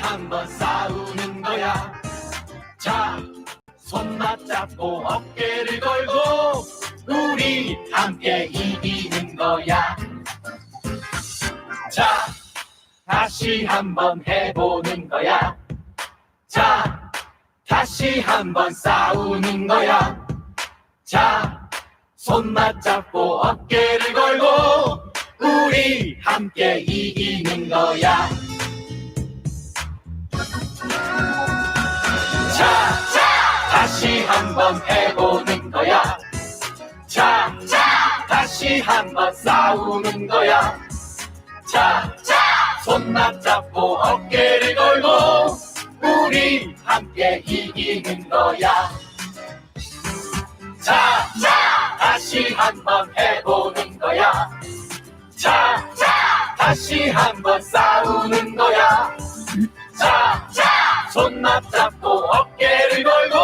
한번 싸우는 거야. 자, 손 맞잡고 어깨를 걸고 우리 함께 이기는 거야. 자, 다시 한번 해보는 거야. 자, 다시 한번 싸우는 거야. 자, 손 맞잡고 어깨를 걸고 우리 함께 이기는 거야. 자, 다시 한번 해보는 거야. 자, 다시 한번 싸우는 거야. 자, 손 맞잡고 어깨를 걸고 우리 함께 이기는 거야. 자, 다시 한번 해보는 거야. 자, 다시 한번 싸우는 거야. 자, 손 맞잡고 어깨를 걸고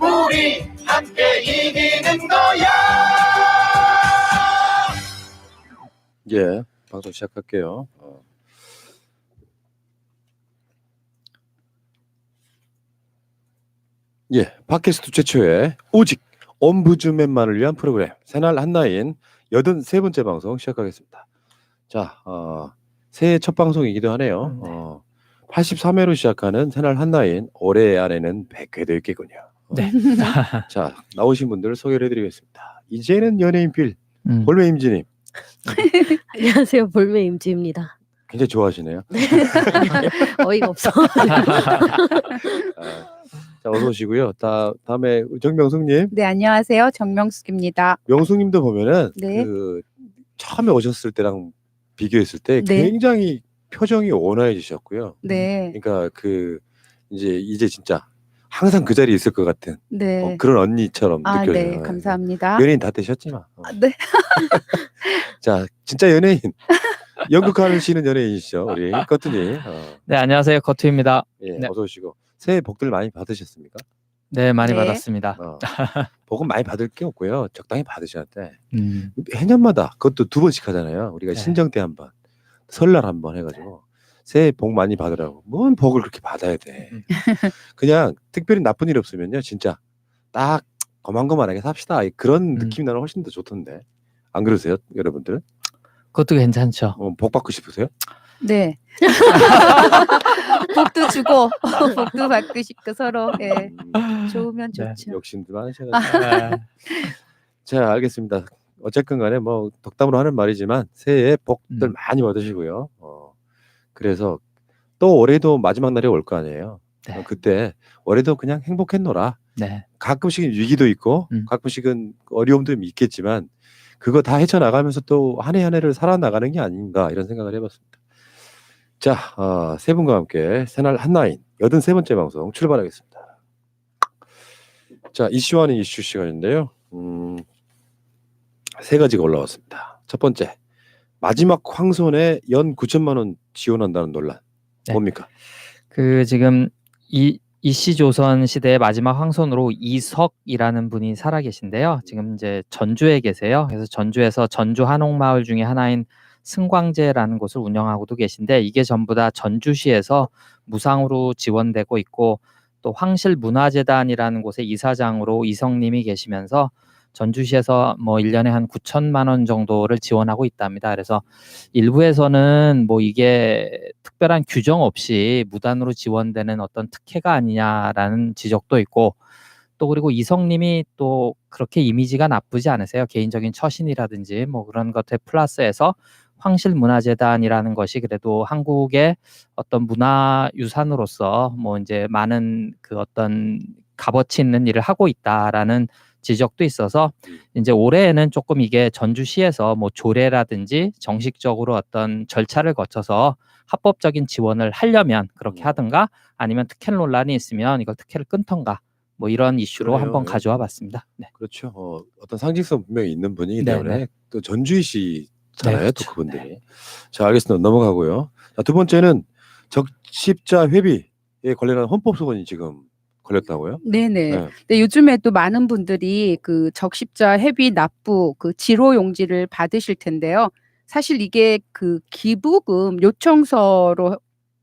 우리 함께 이기는 거야. 예, 방송 시작할게요. 예, 팟캐스트 최초의 오직 엄부즈맨만을 위한 프로그램 새날 한나인 83번째 방송 시작하겠습니다. 자, 새해 첫 방송이기도 하네요. 83회로 시작하는 새날 한나인 올해 안에는 100회도 있겠군요. 네. 자, 나오신 분들 소개를 해드리겠습니다. 이제는 연예인 필 볼메 임지님. 안녕하세요, 볼메 임지입니다. 굉장히 좋아하시네요. 어이가 없어. 자, 어서 오시고요. 다음에 정명숙님. 네, 안녕하세요. 정명숙입니다. 명숙님도 보면은 네. 그 처음에 오셨을 때랑 비교했을 때 네. 굉장히 표정이 온화해지셨고요. 네. 그러니까 그 이제 진짜 항상 그 자리에 있을 것 같은 네. 그런 언니처럼 아, 느껴져요. 네. 감사합니다. 연예인 다 되셨지만. 네. 자, 진짜 연예인. 연극하시는 연예인이시죠, 우리 커튼이. 네, 안녕하세요. 거투입니다. 예, 네. 어서 오시고. 새해 복들 많이 받으셨습니까? 네, 많이 네. 받았습니다. 복은 많이 받을 게 없고요. 적당히 받으셔야 돼. 해년마다 그것도 2번씩 하잖아요. 우리가 네. 신정 때 한 번, 설날 한 번 해가지고 새해 복 많이 받으라고. 뭔 복을 그렇게 받아야 돼. 그냥 특별히 나쁜 일 없으면요, 진짜 딱 거만거만하게 삽시다. 그런 느낌이 나는 훨씬 더 좋던데. 안 그러세요, 여러분들? 그것도 괜찮죠. 복 받고 싶으세요? 네. 복도 주고 복도 받고 싶고 서로 예. 좋으면 네. 좋죠. 욕심도 많으셔가지고. 자, 알겠습니다. 어쨌건 간에 뭐 덕담으로 하는 말이지만 새해 복들 많이 받으시고요. 그래서 또 올해도 마지막 날이 올 거 아니에요. 네. 그때 올해도 그냥 행복했노라. 네. 가끔씩은 위기도 있고 가끔씩은 어려움도 있겠지만 그거 다 헤쳐나가면서 또 한 해 한 해를 살아나가는 게 아닌가 이런 생각을 해봤습니다. 자, 세 분과 함께 새날 한나인 83번째 방송 출발하겠습니다. 자, 이슈 아닌 이슈 시간인데요. 세 가지가 올라왔습니다. 첫 번째, 마지막 황손에 연 9천만 원 지원한다는 논란. 네. 뭡니까? 그 지금 이씨조선 시대의 마지막 황손으로 이석이라는 분이 살아계신데요. 지금 이제 전주에 계세요. 그래서 전주에서 전주 한옥마을 중에 하나인 승광제라는 곳을 운영하고도 계신데 이게 전부 다 전주시에서 무상으로 지원되고 있고 또 황실문화재단이라는 곳의 이사장으로 이성님이 계시면서 전주시에서 뭐 1년에 한 9천만 원 정도를 지원하고 있답니다. 그래서 일부에서는 뭐 이게 특별한 규정 없이 무단으로 지원되는 어떤 특혜가 아니냐라는 지적도 있고 또 그리고 이성님이 또 그렇게 이미지가 나쁘지 않으세요. 개인적인 처신이라든지 뭐 그런 것에 플러스해서 황실문화재단이라는 것이 그래도 한국의 어떤 문화유산으로서 뭐 이제 많은 그 어떤 값어치 있는 일을 하고 있다라는 지적도 있어서 이제 올해에는 조금 이게 전주시에서 뭐 조례라든지 정식적으로 어떤 절차를 거쳐서 합법적인 지원을 하려면 그렇게 하든가 아니면 특혜 논란이 있으면 이걸 특혜를 끊던가 뭐 이런 이슈로 그래요. 한번 가져와 봤습니다. 네. 그렇죠. 어떤 상징성 분명히 있는 분이기 네, 때문에 네. 또 전주이시잖아요. 네, 또 그렇죠. 그분들이. 자, 알겠습니다. 넘어가고요. 자, 두 번째는 적십자 회비에 관련한 헌법소원이 지금 걸렸다고요? 네네. 네. 근데 요즘에 또 많은 분들이 그 적십자 회비 납부 그 지로 용지를 받으실 텐데요. 사실 이게 그 기부금 요청서로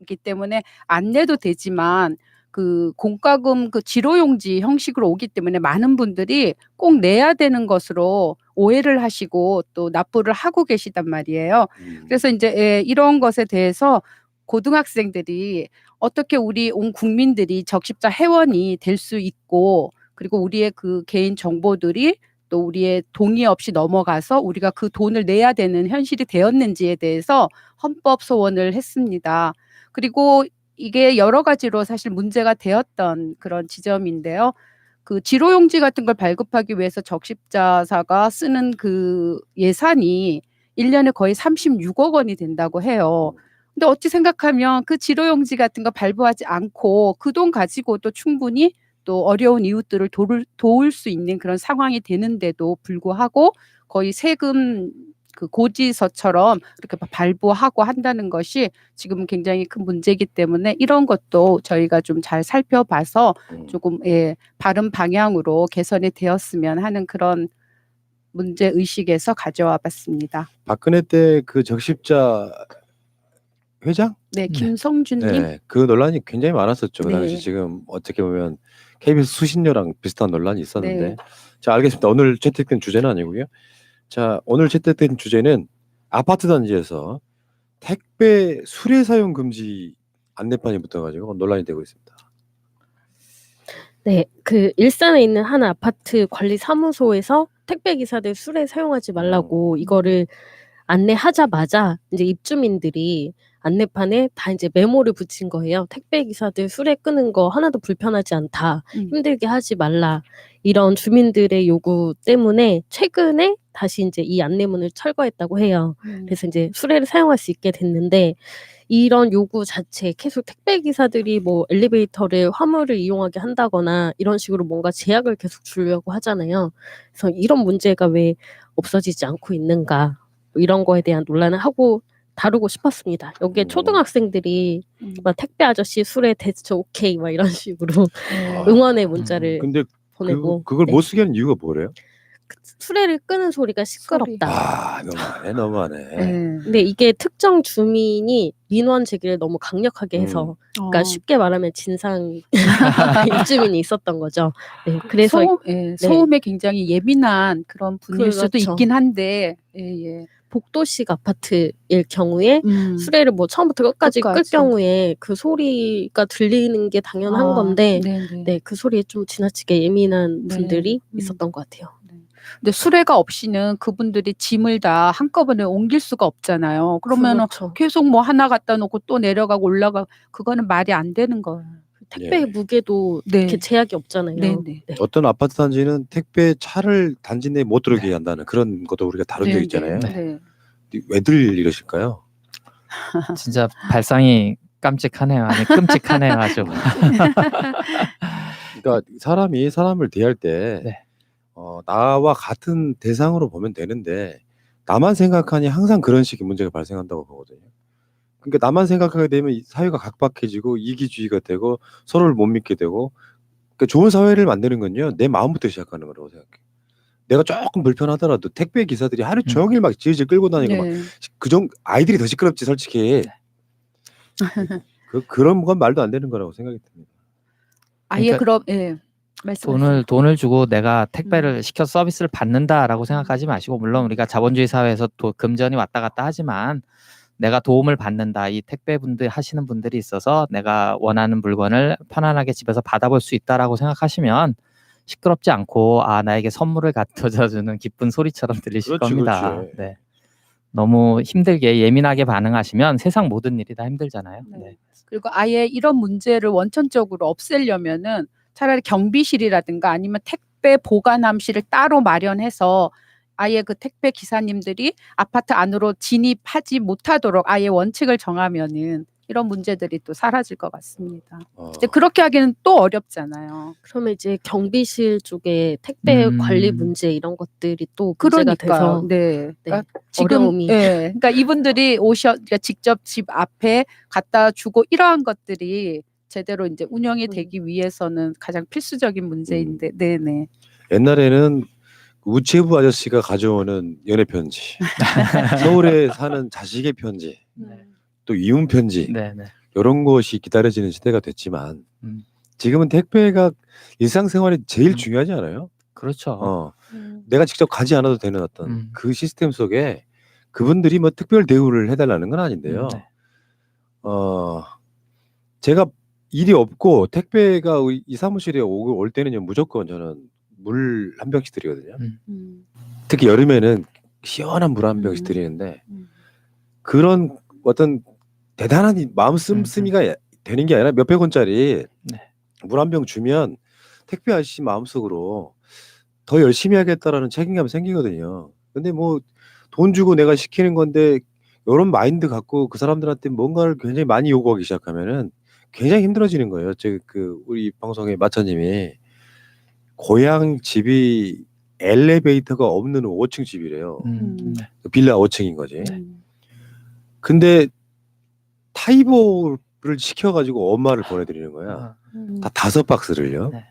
거기 때문에 안 내도 되지만 그 공과금 그 지로용지 형식으로 오기 때문에 많은 분들이 꼭 내야 되는 것으로 오해를 하시고 또 납부를 하고 계시단 말이에요. 그래서 이제 이런 것에 대해서 고등학생들이 어떻게 우리 온 국민들이 적십자 회원이 될 수 있고 그리고 우리의 그 개인 정보들이 또 우리의 동의 없이 넘어가서 우리가 그 돈을 내야 되는 현실이 되었는지에 대해서 헌법 소원을 했습니다. 그리고 이게 여러 가지로 사실 문제가 되었던 그런 지점인데요. 그 지로용지 같은 걸 발급하기 위해서 적십자사가 쓰는 그 예산이 1년에 거의 36억 원이 된다고 해요. 근데 어찌 생각하면 그 지로용지 같은 거 발부하지 않고 그 돈 가지고도 충분히 또 어려운 이웃들을 도울 수 있는 그런 상황이 되는데도 불구하고 거의 세금 그 고지서처럼 이렇게 발부하고 한다는 것이 지금 굉장히 큰 문제이기 때문에 이런 것도 저희가 좀 잘 살펴봐서 조금 바른 방향으로 개선이 되었으면 하는 그런 문제 의식에서 가져와 봤습니다. 박근혜 때 그 적십자 회장? 네, 김성준님. 네, 그 논란이 굉장히 많았었죠. 그 네. 당시 지금 어떻게 보면 KBS 수신료랑 비슷한 논란이 있었는데. 네. 자, 알겠습니다. 오늘 채택된 주제는 아니고요. 자, 오늘 채택된 주제는 아파트 단지에서 택배 수레 사용 금지 안내판이 붙어가지고 논란이 되고 있습니다. 네, 그 일산에 있는 한 아파트 관리 사무소에서 택배 기사들 수레 사용하지 말라고 이거를 안내하자마자 이제 입주민들이 안내판에 다 이제 메모를 붙인 거예요. 택배 기사들 수레 끄는 거 하나도 불편하지 않다. 힘들게 하지 말라. 이런 주민들의 요구 때문에 최근에 다시 이제 이 안내문을 철거했다고 해요. 그래서 이제 수레를 사용할 수 있게 됐는데 이런 요구 자체 계속 택배 기사들이 뭐 엘리베이터를 화물을 이용하게 한다거나 이런 식으로 뭔가 제약을 계속 주려고 하잖아요. 그래서 이런 문제가 왜 없어지지 않고 있는가 이런 거에 대한 논란을 하고 다루고 싶었습니다. 여기에 초등학생들이 막 택배 아저씨 수레 대체 오케이 막 이런 식으로 응원의 문자를 근데 보내고 그걸 네. 못 쓰게 하는 이유가 뭐래요? 수레를 끄는 소리가 시끄럽다. 아, 너무하네. 근데 이게 특정 주민이 민원 제기를 너무 강력하게 해서 그러니까 쉽게 말하면 진상 입주민이 있었던 거죠. 네, 그래서 소음에 굉장히 예민한 그런 분일 수도 그렇죠. 있긴 한데 복도식 아파트일 경우에 수레를 뭐 처음부터 끝까지 끌 경우에 그 소리가 들리는 게 당연한 건데 네, 그 소리에 좀 지나치게 예민한 분들이 있었던 것 같아요. 근데 수레가 없이는 그분들이 짐을 다 한꺼번에 옮길 수가 없잖아요. 그러면 그렇죠. 계속 뭐 하나 갖다 놓고 또 내려가고 올라가고 그거는 말이 안 되는 거예요. 택배의 무게도 이렇게 제약이 없잖아요. 네. 어떤 아파트 단지는 택배 차를 단지 내에 못 들어오게 한다는 그런 것도 우리가 다룬 적 있잖아요. 왜들 이러실까요? 진짜 발상이 깜찍하네요. 아니 끔찍하네요 아주. 그러니까 사람이 사람을 대할 때 네. 나와 같은 대상으로 보면 되는데 나만 생각하니 항상 그런 식의 문제가 발생한다고 보거든요. 그러니까 나만 생각하게 되면 이 사회가 각박해지고 이기주의가 되고 서로를 못 믿게 되고 그러니까 좋은 사회를 만드는 건요 내 마음부터 시작하는 거라고 생각해요. 내가 조금 불편하더라도 택배 기사들이 하루 종일 막 질질 끌고 다니고 막 그정 아이들이 더 시끄럽지 솔직히. 그런 건 말도 안 되는 거라고 생각이 듭니다. 아예 그러니까 말씀하세요. 돈을 주고 내가 택배를 시켜 서비스를 받는다라고 생각하지 마시고 물론 우리가 자본주의 사회에서 금전이 왔다 갔다 하지만 내가 도움을 받는다. 이 택배분들 하시는 분들이 있어서 내가 원하는 물건을 편안하게 집에서 받아볼 수 있다라고 생각하시면 시끄럽지 않고 나에게 선물을 갖다 주는 기쁜 소리처럼 들리실 겁니다. 그렇지. 네. 너무 힘들게 예민하게 반응하시면 세상 모든 일이 다 힘들잖아요. 네. 그리고 아예 이런 문제를 원천적으로 없애려면은 차라리 경비실이라든가 아니면 택배 보관함실을 따로 마련해서 아예 그 택배 기사님들이 아파트 안으로 진입하지 못하도록 아예 원칙을 정하면은 이런 문제들이 또 사라질 것 같습니다. 이제 그렇게 하기는 또 어렵잖아요. 그러면 이제 경비실 쪽에 택배 관리 문제 이런 것들이 또 문제가 돼서 그러니까 지금 어려움이. 그러니까 이분들이 그러니까 직접 집 앞에 갖다 주고 이러한 것들이 제대로 이제 운영이 되기 위해서는 가장 필수적인 문제인데, 네네. 옛날에는 우체부 아저씨가 가져오는 연애 편지, 서울에 사는 자식의 편지, 또 이혼 편지, 이런 것이 기다려지는 시대가 됐지만 음. 지금은 택배가 일상생활이 제일 음. 중요하지 않아요? 그렇죠. 내가 직접 가지 않아도 되는 어떤 그 시스템 속에 그분들이 뭐 특별 대우를 해달라는 건 아닌데요. 네. 제가 일이 없고 택배가 이 사무실에 올 때는요, 무조건 저는 물 한 병씩 드리거든요. 특히 여름에는 시원한 물 한 병씩 드리는데 그런 어떤 대단한 마음 씀씀이가 되는 게 아니라 몇백 원짜리 네. 물 한 병 주면 택배 아저씨 마음속으로 더 열심히 하겠다라는 책임감이 생기거든요. 근데 뭐 돈 주고 내가 시키는 건데 이런 마인드 갖고 그 사람들한테 뭔가를 굉장히 많이 요구하기 시작하면은 굉장히 힘들어지는 거예요. 우리 방송의 마차님이 고향 집이 엘리베이터가 없는 5층 집이래요. 네. 빌라 5층인 거지. 근데 타이보를 시켜가지고 엄마를 보내드리는 거야. 다 5박스를요. 네.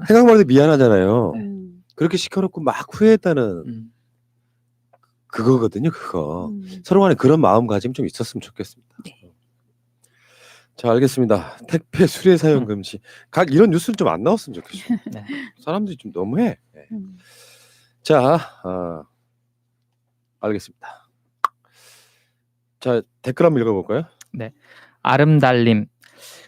생각만 해도 미안하잖아요. 그렇게 시켜놓고 막 후회했다는 그거거든요. 그거. 서로 간에 그런 마음가짐 좀 있었으면 좋겠습니다. 자, 알겠습니다. 택배 수레 사용 금지. 이런 뉴스는 좀 안 나왔으면 좋겠어요. 네. 사람들이 좀 너무해. 네. 자, 알겠습니다. 자, 댓글 한번 읽어볼까요? 네. 아름달님.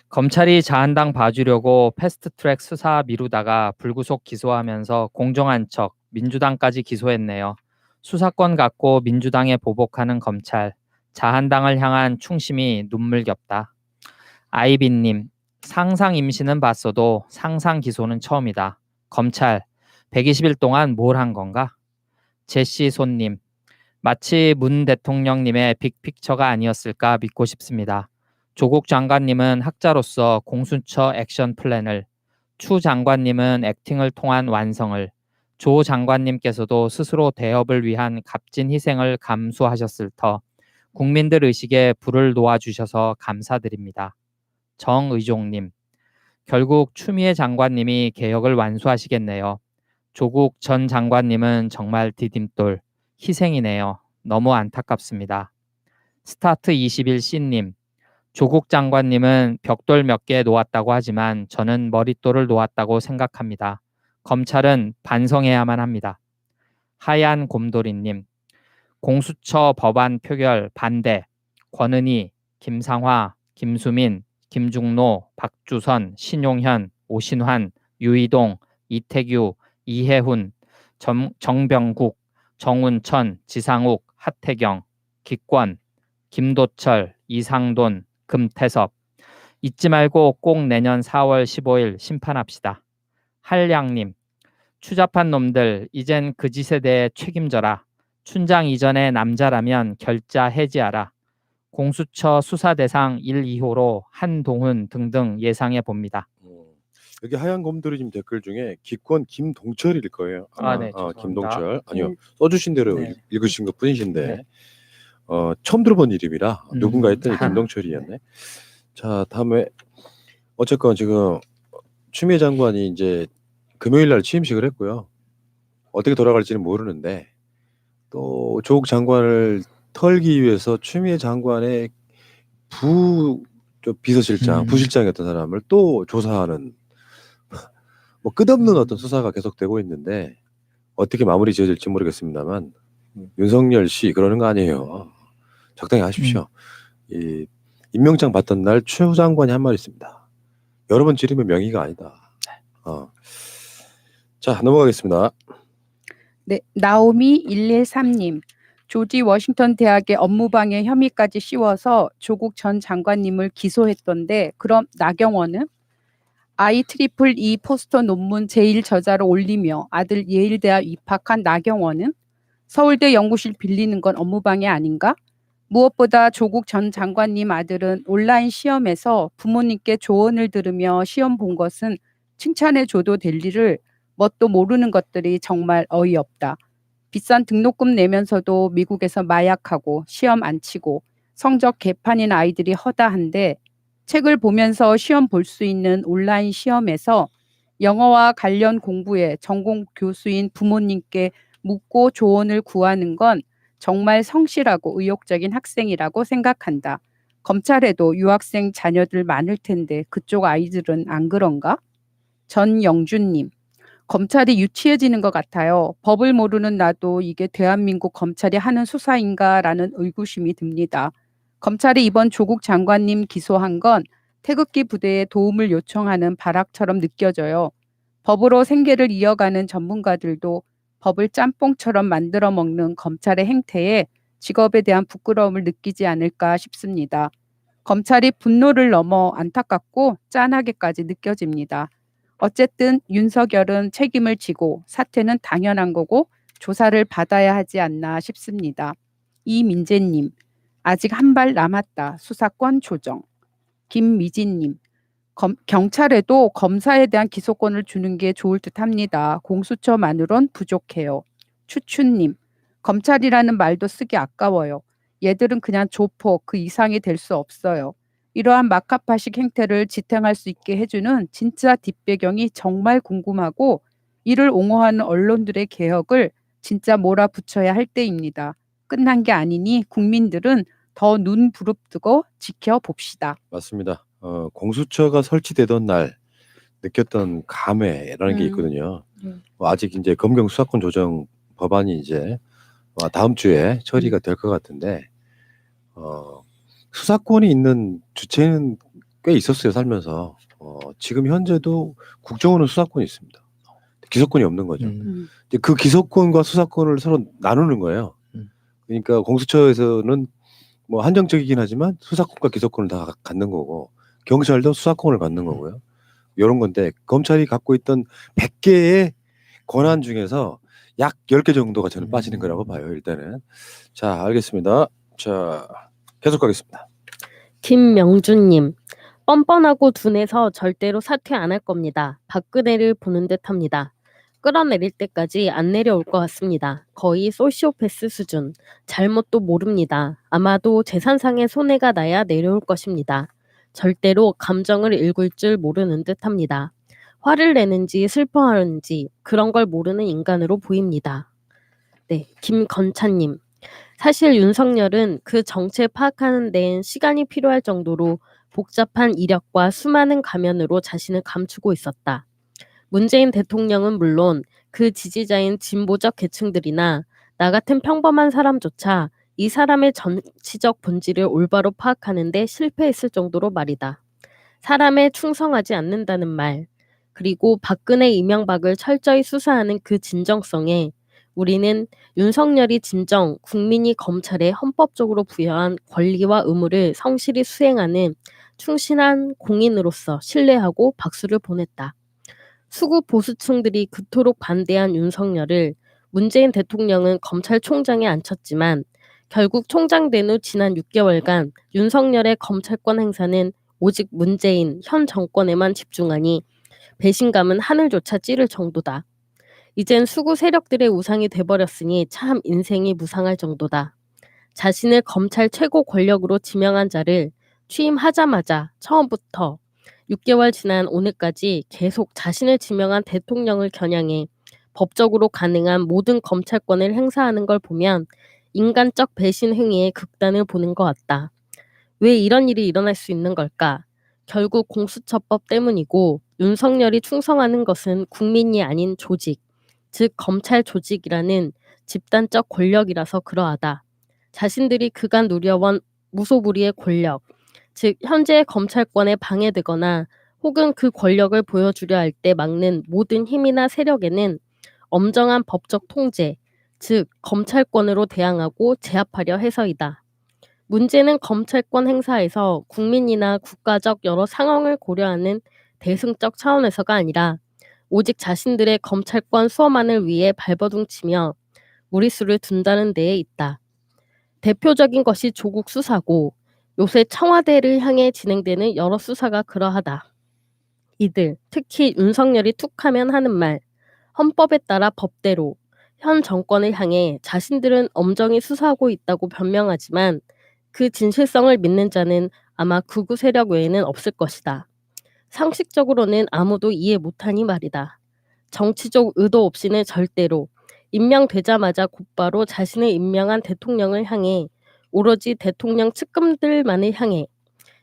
검찰이 자한당 봐주려고 패스트트랙 수사 미루다가 불구속 기소하면서 공정한 척 민주당까지 기소했네요. 수사권 갖고 민주당에 보복하는 검찰. 자한당을 향한 충심이 눈물겹다. 아이빈님. 상상 임신은 봤어도 상상 기소는 처음이다. 검찰 120일 동안 뭘 한 건가? 제시 손님. 마치 문 대통령님의 빅픽처가 아니었을까 믿고 싶습니다. 조국 장관님은 학자로서 공수처 액션 플랜을, 추 장관님은 액팅을 통한 완성을, 조 장관님께서도 스스로 대업을 위한 값진 희생을 감수하셨을 터 국민들 의식에 불을 놓아주셔서 감사드립니다. 정의종님. 결국 추미애 장관님이 개혁을 완수하시겠네요. 조국 전 장관님은 정말 디딤돌, 희생이네요. 너무 안타깝습니다. 스타트 21C님. 조국 장관님은 벽돌 몇 개 놓았다고 하지만 저는 머릿돌을 놓았다고 생각합니다. 검찰은 반성해야만 합니다. 하얀 곰돌이님. 공수처 법안 표결 반대. 권은희, 김상화, 김수민, 김중노, 박주선, 신용현, 오신환, 유이동, 이태규, 이해훈, 정병국, 정운천, 지상욱, 하태경, 기권, 김도철, 이상돈, 금태섭. 잊지 말고 꼭 내년 4월 15일 심판합시다. 한량님. 추잡한 놈들 이젠 그 짓에 대해 책임져라. 춘장 이전의 남자라면 결자 해지하라. 공수처 수사 대상 1, 2호로 한동훈 등등 예상해 봅니다. 여기 하얀 곰돌이 지금 댓글 중에 기권 김동철일 거예요. 네, 죄송합니다. 김동철. 아니요. 써주신 대로 네. 읽으신 것 뿐이신데 네. 처음 들어본 이름이라 누군가 했더니 아. 김동철이었네. 자, 다음에 어쨌건 지금 추미애 장관이 이제 금요일 날 취임식을 했고요. 어떻게 돌아갈지는 모르는데 또 조국 장관을 털기 위해서 추미애 장관의 비서실장, 부실장이었던 사람을 또 조사하는 뭐 끝없는 어떤 수사가 계속되고 있는데 어떻게 마무리 지어질지 모르겠습니다만 윤석열 씨 그러는 거 아니에요. 적당히 하십시오. 이 임명장 받던 날 최 장관이 한 말 있습니다. 여러 번 지르면 명의가 아니다. 자, 넘어가겠습니다. 네, 나오미 113님. 조지 워싱턴 대학의 업무방해 혐의까지 씌워서 조국 전 장관님을 기소했던데 그럼 나경원은? IEEE 포스터 논문 제1저자로 올리며 아들 예일대학 입학한 나경원은? 서울대 연구실 빌리는 건 업무방해 아닌가? 무엇보다 조국 전 장관님 아들은 온라인 시험에서 부모님께 조언을 들으며 시험 본 것은 칭찬해줘도 될 일을 뭣도 모르는 것들이 정말 어이없다. 비싼 등록금 내면서도 미국에서 마약하고 시험 안 치고 성적 개판인 아이들이 허다한데 책을 보면서 시험 볼 수 있는 온라인 시험에서 영어와 관련 공부에 전공 교수인 부모님께 묻고 조언을 구하는 건 정말 성실하고 의욕적인 학생이라고 생각한다. 검찰에도 유학생 자녀들 많을 텐데 그쪽 아이들은 안 그런가? 전영준님, 검찰이 유치해지는 것 같아요. 법을 모르는 나도 이게 대한민국 검찰이 하는 수사인가라는 의구심이 듭니다. 검찰이 이번 조국 장관님 기소한 건 태극기 부대에 도움을 요청하는 발악처럼 느껴져요. 법으로 생계를 이어가는 전문가들도 법을 짬뽕처럼 만들어 먹는 검찰의 행태에 직업에 대한 부끄러움을 느끼지 않을까 싶습니다. 검찰이 분노를 넘어 안타깝고 짠하게까지 느껴집니다. 어쨌든 윤석열은 책임을 지고 사퇴는 당연한 거고 조사를 받아야 하지 않나 싶습니다. 이민재님, 아직 한 발 남았다. 수사권 조정. 김미진님, 경찰에도 검사에 대한 기소권을 주는 게 좋을 듯합니다. 공수처만으론 부족해요. 추추님, 검찰이라는 말도 쓰기 아까워요. 얘들은 그냥 조폭 그 이상이 될 수 없어요. 이러한 마카파식 행태를 지탱할 수 있게 해주는 진짜 뒷배경이 정말 궁금하고 이를 옹호하는 언론들의 개혁을 진짜 몰아붙여야 할 때입니다. 끝난 게 아니니 국민들은 더 눈 부릅뜨고 지켜봅시다. 맞습니다. 공수처가 설치되던 날 느꼈던 감회라는 게 있거든요. 아직 이제 검경 수사권 조정 법안이 이제 다음 주에 처리가 될 것 같은데 수사권이 있는 주체는 꽤 있었어요, 살면서. 지금 현재도 국정원은 수사권이 있습니다. 기소권이 없는 거죠. 이제 그 기소권과 수사권을 서로 나누는 거예요. 그러니까 공수처에서는 뭐 한정적이긴 하지만 수사권과 기소권을 다 갖는 거고 경찰도 수사권을 갖는 거고요. 이런 건데 검찰이 갖고 있던 100개의 권한 중에서 약 10개 정도가 저는 빠지는 거라고 봐요, 일단은. 자, 알겠습니다. 자, 계속 가겠습니다. 김명준님, 뻔뻔하고 둔해서 절대로 사퇴 안 할 겁니다. 박근혜를 보는 듯합니다. 끌어내릴 때까지 안 내려올 것 같습니다. 거의 소시오패스 수준. 잘못도 모릅니다. 아마도 재산상의 손해가 나야 내려올 것입니다. 절대로 감정을 읽을 줄 모르는 듯합니다. 화를 내는지 슬퍼하는지 그런 걸 모르는 인간으로 보입니다. 네, 김건찬님. 사실 윤석열은 그 정체 파악하는 데엔 시간이 필요할 정도로 복잡한 이력과 수많은 가면으로 자신을 감추고 있었다. 문재인 대통령은 물론 그 지지자인 진보적 계층들이나 나 같은 평범한 사람조차 이 사람의 정치적 본질을 올바로 파악하는 데 실패했을 정도로 말이다. 사람에 충성하지 않는다는 말, 그리고 박근혜 이명박을 철저히 수사하는 그 진정성에 우리는 윤석열이 진정 국민이 검찰에 헌법적으로 부여한 권리와 의무를 성실히 수행하는 충실한 공인으로서 신뢰하고 박수를 보냈다. 수구 보수층들이 그토록 반대한 윤석열을 문재인 대통령은 검찰총장에 앉혔지만 결국 총장 된 후 지난 6개월간 윤석열의 검찰권 행사는 오직 문재인 현 정권에만 집중하니 배신감은 하늘조차 찌를 정도다. 이젠 수구 세력들의 우상이 돼버렸으니 참 인생이 무상할 정도다. 자신을 검찰 최고 권력으로 지명한 자를 취임하자마자 처음부터 6개월 지난 오늘까지 계속 자신을 지명한 대통령을 겨냥해 법적으로 가능한 모든 검찰권을 행사하는 걸 보면 인간적 배신 행위의 극단을 보는 것 같다. 왜 이런 일이 일어날 수 있는 걸까? 결국 공수처법 때문이고 윤석열이 충성하는 것은 국민이 아닌 조직, 즉 검찰 조직이라는 집단적 권력이라서 그러하다. 자신들이 그간 누려온 무소불위의 권력, 즉 현재의 검찰권에 방해되거나 혹은 그 권력을 보여주려 할 때 막는 모든 힘이나 세력에는 엄정한 법적 통제, 즉 검찰권으로 대항하고 제압하려 해서이다. 문제는 검찰권 행사에서 국민이나 국가적 여러 상황을 고려하는 대승적 차원에서가 아니라 오직 자신들의 검찰권 수호만을 위해 발버둥치며 무리수를 둔다는 데에 있다. 대표적인 것이 조국 수사고 요새 청와대를 향해 진행되는 여러 수사가 그러하다. 이들, 특히 윤석열이 툭하면 하는 말, 헌법에 따라 법대로 현 정권을 향해 자신들은 엄정히 수사하고 있다고 변명하지만 그 진실성을 믿는 자는 아마 극우 세력 외에는 없을 것이다. 상식적으로는 아무도 이해 못하니 말이다. 정치적 의도 없이는 절대로 임명되자마자 곧바로 자신을 임명한 대통령을 향해 오로지 대통령 측근들만을 향해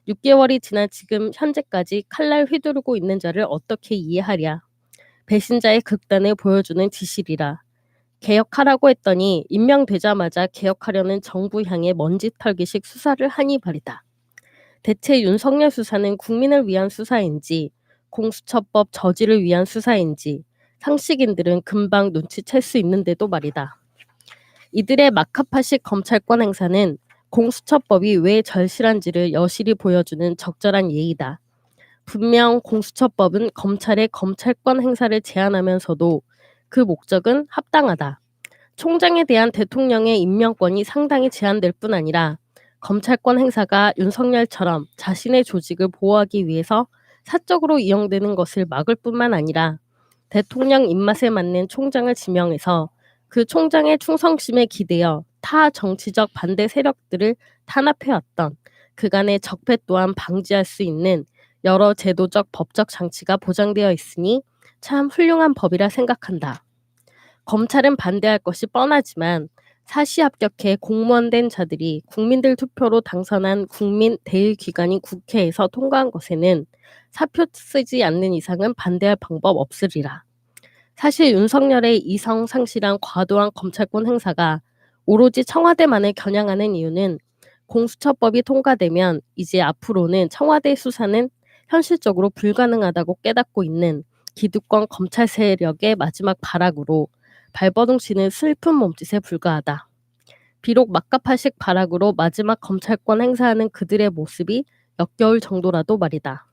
6개월이 지난 지금 현재까지 칼날 휘두르고 있는 자를 어떻게 이해하랴. 배신자의 극단을 보여주는 지실이라. 개혁하라고 했더니 임명되자마자 개혁하려는 정부 향해 먼지 털기식 수사를 하니 말이다. 대체 윤석열 수사는 국민을 위한 수사인지 공수처법 저지를 위한 수사인지 상식인들은 금방 눈치챌 수 있는데도 말이다. 이들의 막하파식 검찰권 행사는 공수처법이 왜 절실한지를 여실히 보여주는 적절한 예이다. 분명 공수처법은 검찰의 검찰권 행사를 제한하면서도 그 목적은 합당하다. 총장에 대한 대통령의 임명권이 상당히 제한될 뿐 아니라 검찰권 행사가 윤석열처럼 자신의 조직을 보호하기 위해서 사적으로 이용되는 것을 막을 뿐만 아니라 대통령 입맛에 맞는 총장을 지명해서 그 총장의 충성심에 기대어 타 정치적 반대 세력들을 탄압해왔던 그간의 적폐 또한 방지할 수 있는 여러 제도적 법적 장치가 보장되어 있으니 참 훌륭한 법이라 생각한다. 검찰은 반대할 것이 뻔하지만 사시 합격해 공무원 된 자들이 국민들 투표로 당선한 국민 대의기관인 국회에서 통과한 것에는 사표 쓰지 않는 이상은 반대할 방법 없으리라. 사실 윤석열의 이성 상실한 과도한 검찰권 행사가 오로지 청와대만을 겨냥하는 이유는 공수처법이 통과되면 이제 앞으로는 청와대 수사는 현실적으로 불가능하다고 깨닫고 있는 기득권 검찰 세력의 마지막 발악으로 발버둥 치는 슬픈 몸짓에 불과하다. 비록 막가파식 발악으로 마지막 검찰권 행사하는 그들의 모습이 역겨울 정도라도 말이다.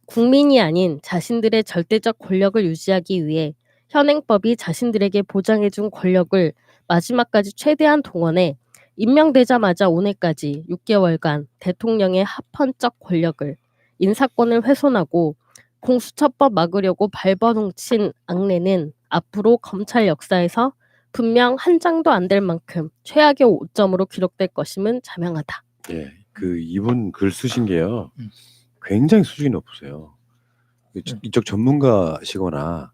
국민이 아닌 자신들의 절대적 권력을 유지하기 위해 현행법이 자신들에게 보장해준 권력을 마지막까지 최대한 동원해 임명되자마자 오늘까지 6개월간 대통령의 합헌적 권력을 인사권을 훼손하고 공수처법 막으려고 발버둥 친 악례는 앞으로 검찰 역사에서 분명 한 장도 안 될 만큼 최악의 오점으로 기록될 것임은 자명하다. 예, 그 이분 글 쓰신 게요, 굉장히 수준이 높으세요. 이쪽 전문가시거나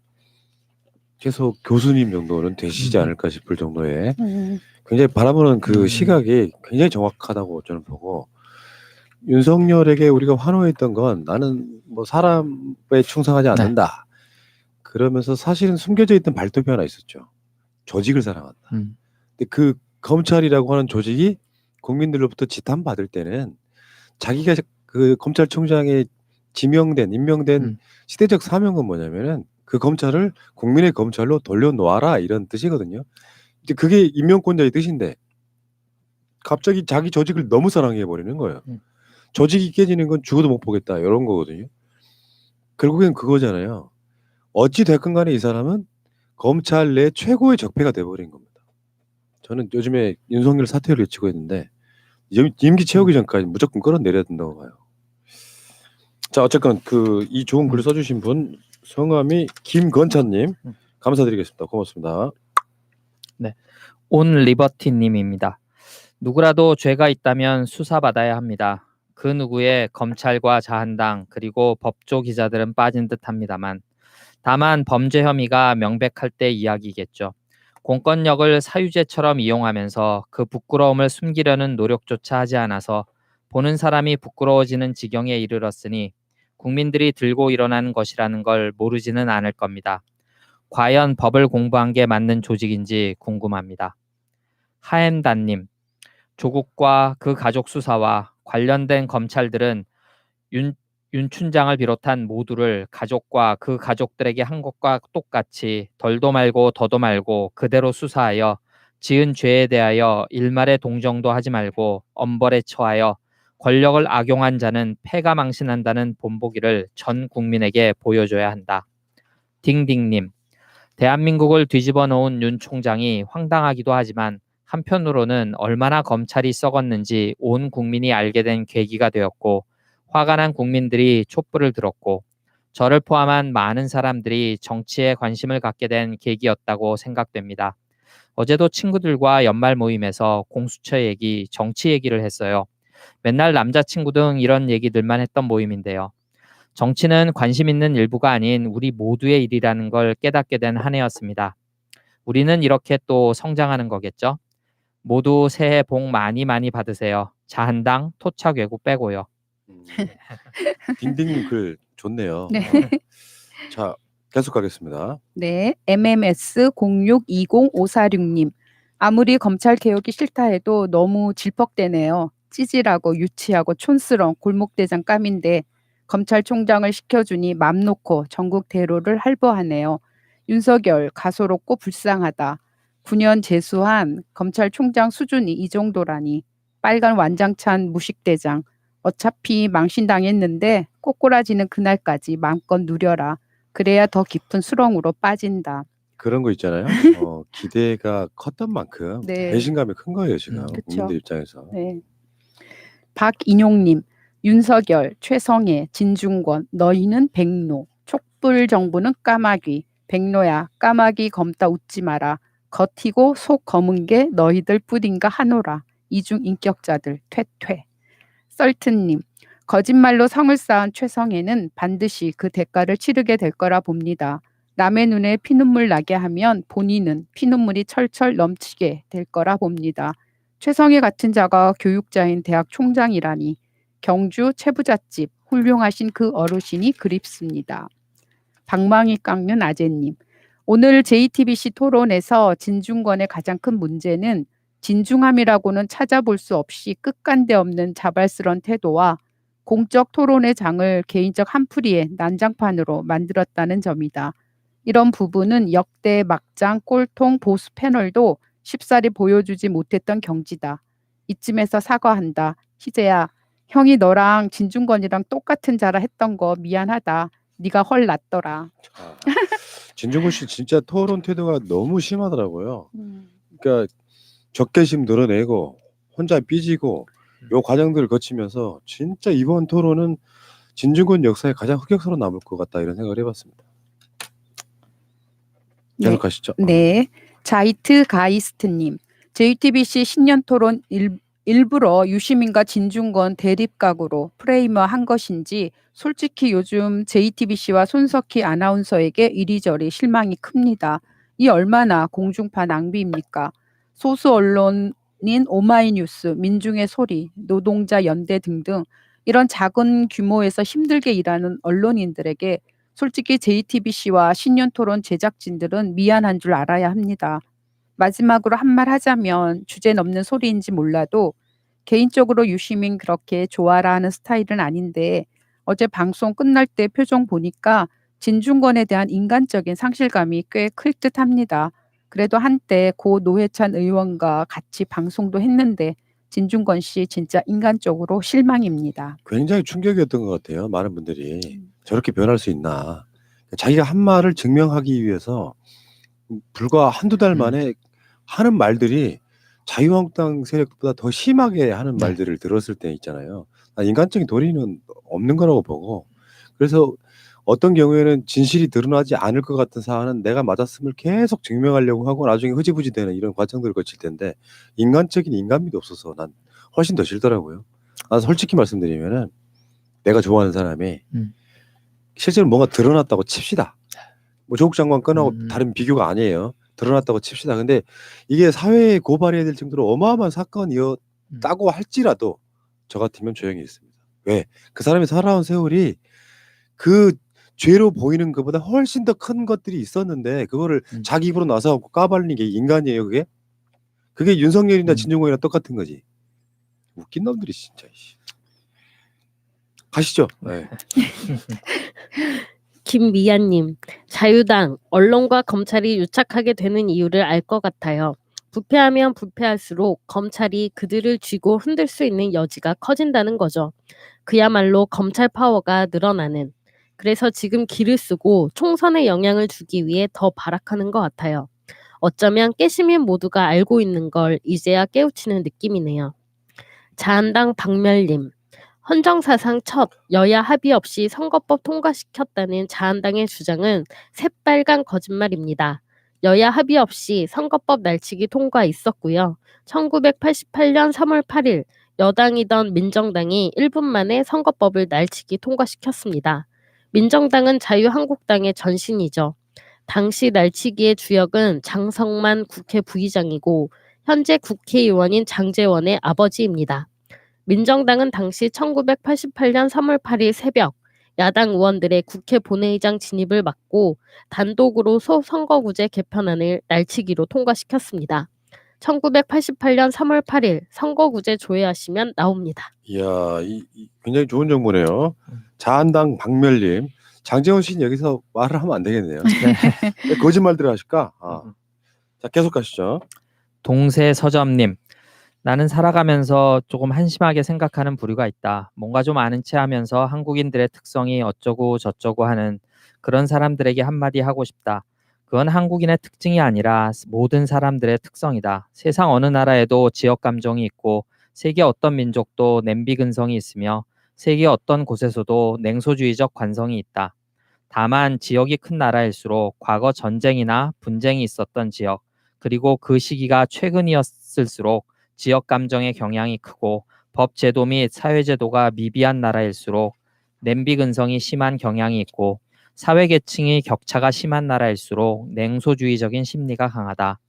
최소 교수님 정도는 되시지 않을까 싶을 정도의 굉장히 바라보는 그 시각이 굉장히 정확하다고 저는 보고, 윤석열에게 우리가 환호했던 건 나는 뭐 사람에 충성하지 않는다. 그러면서 사실은 숨겨져 있던 발톱이 하나 있었죠. 조직을 사랑한다. 근데 그 검찰이라고 하는 조직이 국민들로부터 지탄 받을 때는 자기가 그 검찰총장에 임명된 시대적 사명은 뭐냐면은 그 검찰을 국민의 검찰로 돌려놓아라, 이런 뜻이거든요. 이제 그게 임명권자의 뜻인데 갑자기 자기 조직을 너무 사랑해 버리는 거예요. 조직이 깨지는 건 죽어도 못 보겠다, 이런 거거든요. 결국엔 그거잖아요. 어찌 됐건 간에 이 사람은 검찰 내 최고의 적폐가 돼버린 겁니다. 저는 요즘에 윤석열 사퇴를 외치고 있는데 임기 채우기 전까지 무조건 끌어내려야 된다고 봐요. 자, 어쨌건 이 좋은 글을 써주신 분 성함이 김건찬님, 감사드리겠습니다. 고맙습니다. 네, 온 리버티님입니다. 누구라도 죄가 있다면 수사받아야 합니다. 그 누구의 검찰과 자한당 그리고 법조 기자들은 빠진 듯합니다만, 다만 범죄 혐의가 명백할 때 이야기겠죠. 공권력을 사유제처럼 이용하면서 그 부끄러움을 숨기려는 노력조차 하지 않아서 보는 사람이 부끄러워지는 지경에 이르렀으니 국민들이 들고 일어나는 것이라는 걸 모르지는 않을 겁니다. 과연 법을 공부한 게 맞는 조직인지 궁금합니다. 하엠단님, 조국과 그 가족 수사와 관련된 검찰들은 윤 춘장을 비롯한 모두를 가족과 그 가족들에게 한 것과 똑같이 덜도 말고 더도 말고 그대로 수사하여 지은 죄에 대하여 일말의 동정도 하지 말고 엄벌에 처하여 권력을 악용한 자는 패가 망신한다는 본보기를 전 국민에게 보여줘야 한다. 딩딩님, 대한민국을 뒤집어 놓은 윤 총장이 황당하기도 하지만 한편으로는 얼마나 검찰이 썩었는지 온 국민이 알게 된 계기가 되었고, 화가 난 국민들이 촛불을 들었고 저를 포함한 많은 사람들이 정치에 관심을 갖게 된 계기였다고 생각됩니다. 어제도 친구들과 연말 모임에서 공수처 얘기, 정치 얘기를 했어요. 맨날 남자친구 등 이런 얘기들만 했던 모임인데요. 정치는 관심 있는 일부가 아닌 우리 모두의 일이라는 걸 깨닫게 된 한 해였습니다. 우리는 이렇게 또 성장하는 거겠죠? 모두 새해 복 많이 받으세요. 자한당, 토착 외구 빼고요. 딩딩님 글 좋네요. 네. 자, 계속 가겠습니다. 네, MMS06205466님. 아무리 검찰 개혁이 싫다 해도 너무 질퍽대네요. 찌질하고 유치하고 촌스러운 골목대장 감인데 검찰총장을 시켜주니 맘 놓고 전국 대로를 할보하네요. 윤석열 가소롭고 불쌍하다. 9년 재수한 검찰총장 수준이 이 정도라니. 빨간 완장찬 무식대장. 어차피 망신당했는데 꼬꾸라지는 그날까지 마음껏 누려라. 그래야 더 깊은 수렁으로 빠진다. 그런 거 있잖아요. 기대가 컸던 만큼 네. 배신감이 큰 거예요, 지금. 그쵸. 국민들 입장에서. 네. 박인용님, 윤석열, 최성애, 진중권, 너희는 백로, 촛불 정부는 까마귀, 백로야, 까마귀 검다 웃지 마라. 겉이고 속 검은 게 너희들 뿐인가 하노라. 이중 인격자들, 퇴퇴. 썰튼님, 거짓말로 성을 쌓은 최성애는 반드시 그 대가를 치르게 될 거라 봅니다. 남의 눈에 피눈물 나게 하면 본인은 피눈물이 철철 넘치게 될 거라 봅니다. 최성애 같은 자가 교육자인 대학 총장이라니 경주 채부잣집 훌륭하신 그 어르신이 그립습니다. 방망이 깎는 아재님. 오늘 JTBC 토론에서 진중권의 가장 큰 문제는 진중함이라고는 찾아볼 수 없이 끝간데 없는 자발스런 태도와 공적 토론의 장을 개인적 한풀이의 난장판으로 만들었다는 점이다. 이런 부분은 역대 막장 꼴통 보수 패널도 쉽사리 보여주지 못했던 경지다. 이쯤에서 사과한다. 희재야, 형이 너랑 진중권이랑 똑같은 자라 했던 거 미안하다. 네가 헐 낫더라. 진중권 씨 진짜 토론 태도가 너무 심하더라고요. 그러니까 적개심 드러내고 혼자 삐지고 요 과정들을 거치면서 진짜 이번 토론은 진중권 역사에 가장 흑역사로 남을 것 같다 이런 생각을 해봤습니다. 네. 계속 가시죠. 네. 자이트 가이스트님. JTBC 신년 토론 일부러 유시민과 진중권 대립각으로 프레임화한 것인지 솔직히 요즘 JTBC와 손석희 아나운서에게 이리저리 실망이 큽니다. 이 얼마나 공중파 낭비입니까? 소수 언론인 오마이뉴스, 민중의 소리, 노동자 연대 등등 이런 작은 규모에서 힘들게 일하는 언론인들에게 솔직히 JTBC와 신년토론 제작진들은 미안한 줄 알아야 합니다. 마지막으로 한 말 하자면 주제 넘는 소리인지 몰라도 개인적으로 유시민 그렇게 좋아라 하는 스타일은 아닌데 어제 방송 끝날 때 표정 보니까 진중권에 대한 인간적인 상실감이 꽤 클 듯합니다. 그래도 한때 고 노회찬 의원과 같이 방송도 했는데 진중권 씨 진짜 인간적으로 실망입니다. 굉장히 충격이었던 것 같아요. 많은 분들이 저렇게 변할 수 있나. 자기가 한 말을 증명하기 위해서 불과 한두 달 만에 하는 말들이 자유한국당 세력보다 더 심하게 하는 말들을 들었을 때 있잖아요. 인간적인 도리는 없는 거라고 보고, 그래서 어떤 경우에는 진실이 드러나지 않을 것 같은 사안은 내가 맞았음을 계속 증명하려고 하고 나중에 흐지부지 되는 이런 과정들을 거칠 텐데 인간적인 인간미도 없어서 난 훨씬 더 싫더라고요. 난 솔직히 말씀드리면은 내가 좋아하는 사람이 실제로 뭔가 드러났다고 칩시다. 뭐 조국 장관 건하고 다른 비교가 아니에요. 드러났다고 칩시다. 근데 이게 사회에 고발해야 될 정도로 어마어마한 사건이었다고 할지라도 저 같으면 조용히 있습니다. 왜? 그 사람이 살아온 세월이 그 죄로 보이는 것보다 훨씬 더 큰 것들이 있었는데 그거를 자기 입으로 나서 까발리는 게 인간이에요, 그게? 그게 윤석열이나 진중권이나 똑같은 거지. 웃긴 놈들이 진짜. 가시죠. 네. 김미아님, 자유당, 언론과 검찰이 유착하게 되는 이유를 알 것 같아요. 부패하면 부패할수록 검찰이 그들을 쥐고 흔들 수 있는 여지가 커진다는 거죠. 그야말로 검찰 파워가 늘어나는. 그래서 지금 기를 쓰고 총선에 영향을 주기 위해 더 발악하는 것 같아요. 어쩌면 깨시민 모두가 알고 있는 걸 이제야 깨우치는 느낌이네요. 자한당 박멸님, 헌정사상 첫 여야 합의 없이 선거법 통과시켰다는 자한당의 주장은 새빨간 거짓말입니다. 여야 합의 없이 선거법 날치기 통과 있었고요. 1988년 3월 8일 여당이던 민정당이 1분 만에 선거법을 날치기 통과시켰습니다. 민정당은 자유한국당의 전신이죠. 당시 날치기의 주역은 장성만 국회 부의장이고 현재 국회의원인 장제원의 아버지입니다. 민정당은 당시 1988년 3월 8일 새벽 야당 의원들의 국회 본회의장 진입을 막고 단독으로 소선거구제 개편안을 날치기로 통과시켰습니다. 1988년 3월 8일 선거구제 조회하시면 나옵니다. 이야, 굉장히 좋은 정보네요. 자한당 박멸님, 장재원 씨는 여기서 말을 하면 안 되겠네요. 왜 거짓말들을 하실까? 자, 계속 가시죠. 동세 서점님, 나는 살아가면서 조금 한심하게 생각하는 부류가 있다. 뭔가 좀 아는 체 하면서 한국인들의 특성이 어쩌고 저쩌고 하는 그런 사람들에게 한마디 하고 싶다. 그건 한국인의 특징이 아니라 모든 사람들의 특성이다. 세상 어느 나라에도 지역 감정이 있고 세계 어떤 민족도 냄비 근성이 있으며 세계 어떤 곳에서도 냉소주의적 관성이 있다. 다만 지역이 큰 나라일수록 과거 전쟁이나 분쟁이 있었던 지역, 그리고 그 시기가 최근이었을수록 지역 감정의 경향이 크고 법 제도 및 사회 제도가 미비한 나라일수록 냄비 근성이 심한 경향이 있고 사회 계층이 격차가 심한 나라일수록 냉소주의적인 심리가 강하다.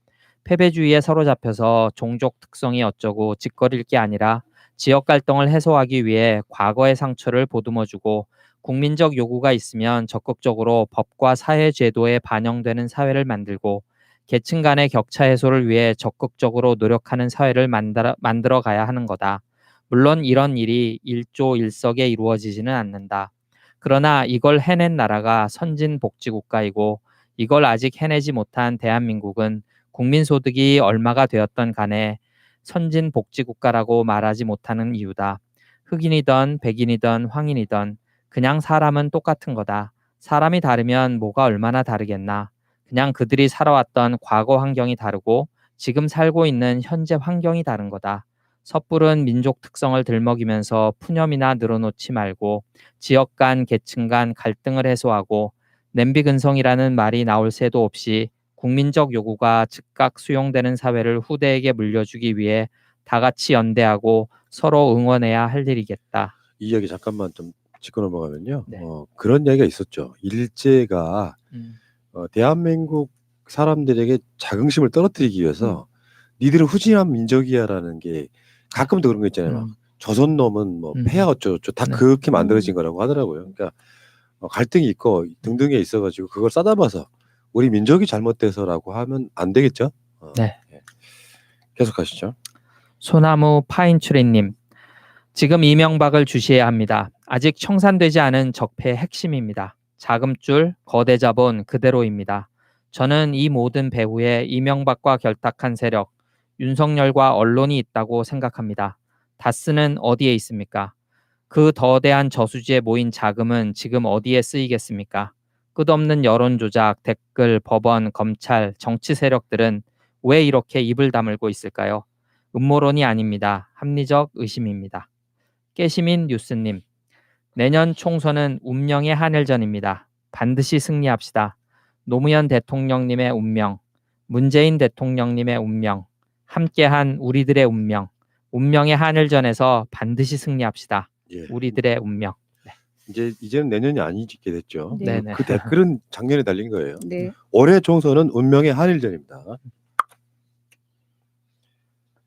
패배주의에 사로잡혀서 종족 특성이 어쩌고 짓거릴 게 아니라 지역 갈등을 해소하기 위해 과거의 상처를 보듬어주고 국민적 요구가 있으면 적극적으로 법과 사회 제도에 반영되는 사회를 만들고 계층 간의 격차 해소를 위해 적극적으로 노력하는 사회를 만들어 가야 하는 거다. 물론 이런 일이 일조일석에 이루어지지는 않는다. 그러나 이걸 해낸 나라가 선진복지국가이고 이걸 아직 해내지 못한 대한민국은 국민소득이 얼마가 되었던 간에 선진복지국가라고 말하지 못하는 이유다. 흑인이든 백인이든 황인이든 그냥 사람은 똑같은 거다. 사람이 다르면 뭐가 얼마나 다르겠나. 그냥 그들이 살아왔던 과거 환경이 다르고 지금 살고 있는 현재 환경이 다른 거다. 섣부른 민족 특성을 들먹이면서 푸념이나 늘어놓지 말고 지역 간 계층 간 갈등을 해소하고 냄비 근성이라는 말이 나올 새도 없이 국민적 요구가 즉각 수용되는 사회를 후대에게 물려주기 위해 다 같이 연대하고 서로 응원해야 할 일이겠다. 이 이야기 잠깐만 좀 짚고 넘어가면요. 네. 그런 이야기가 있었죠. 일제가 대한민국 사람들에게 자긍심을 떨어뜨리기 위해서 니들은 후진한 민족이야라는 게 가끔도 그런 거 있잖아요. 조선 놈은 뭐 폐하 어쩌고저쩌고 다 네. 그렇게 만들어진 거라고 하더라고요. 그러니까 갈등이 있고 등등에 있어가지고 그걸 싸잡아서 우리 민족이 잘못돼서라고 하면 안 되겠죠. 네. 계속 가시죠. 소나무 파인추리님, 지금 이명박을 주시해야 합니다. 아직 청산되지 않은 적폐의 핵심입니다. 자금줄, 거대 자본 그대로입니다. 저는 이 모든 배후에 이명박과 결탁한 세력, 윤석열과 언론이 있다고 생각합니다. 다스는 어디에 있습니까? 그 거대한 저수지에 모인 자금은 지금 어디에 쓰이겠습니까? 끝없는 여론 조작, 댓글, 법원, 검찰, 정치 세력들은 왜 이렇게 입을 다물고 있을까요? 음모론이 아닙니다. 합리적 의심입니다. 깨시민 뉴스님, 내년 총선은 운명의 한일전입니다. 반드시 승리합시다. 노무현 대통령님의 운명, 문재인 대통령님의 운명, 함께한 우리들의 운명, 운명의 한일전에서 반드시 승리합시다. 예. 우리들의 운명. 이제는 내년이 아니게 됐죠. 네. 네네. 그 댓글은 작년에 달린 거예요. 네. 올해 총선은 운명의 한일전입니다.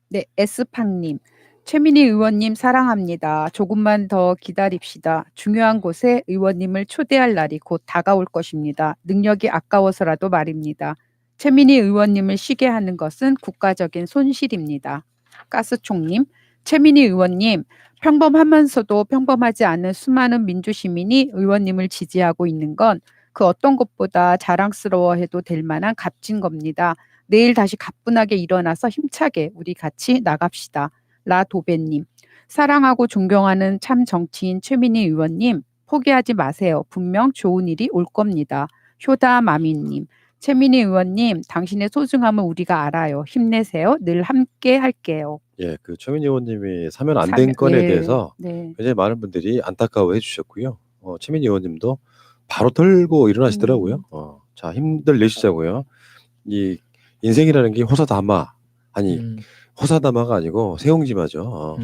네, 에스팡님. 최민희 의원님 사랑합니다. 조금만 더 기다립시다. 중요한 곳에 의원님을 초대할 날이 곧 다가올 것입니다. 능력이 아까워서라도 말입니다. 최민희 의원님을 쉬게 하는 것은 국가적인 손실입니다. 가스총님, 최민희 의원님, 평범하면서도 평범하지 않은 수많은 민주시민이 의원님을 지지하고 있는 건 그 어떤 것보다 자랑스러워해도 될 만한 값진 겁니다. 내일 다시 가뿐하게 일어나서 힘차게 우리 같이 나갑시다. 라도배님, 사랑하고 존경하는 참 정치인 최민희 의원님, 포기하지 마세요. 분명 좋은 일이 올 겁니다. 효다마미님, 최민희 의원님, 당신의 소중함을 우리가 알아요. 힘내세요. 늘 함께 할게요. 예, 그 최민희 의원님이 사면 안 된 건에 네, 대해서 네. 굉장히 많은 분들이 안타까워해 주셨고요. 최민희 의원님도 바로 털고 일어나시더라고요. 자, 힘들 내시자고요. 이 인생이라는 게 호사다마 아니 호사다마가 아니고 세옹지마죠.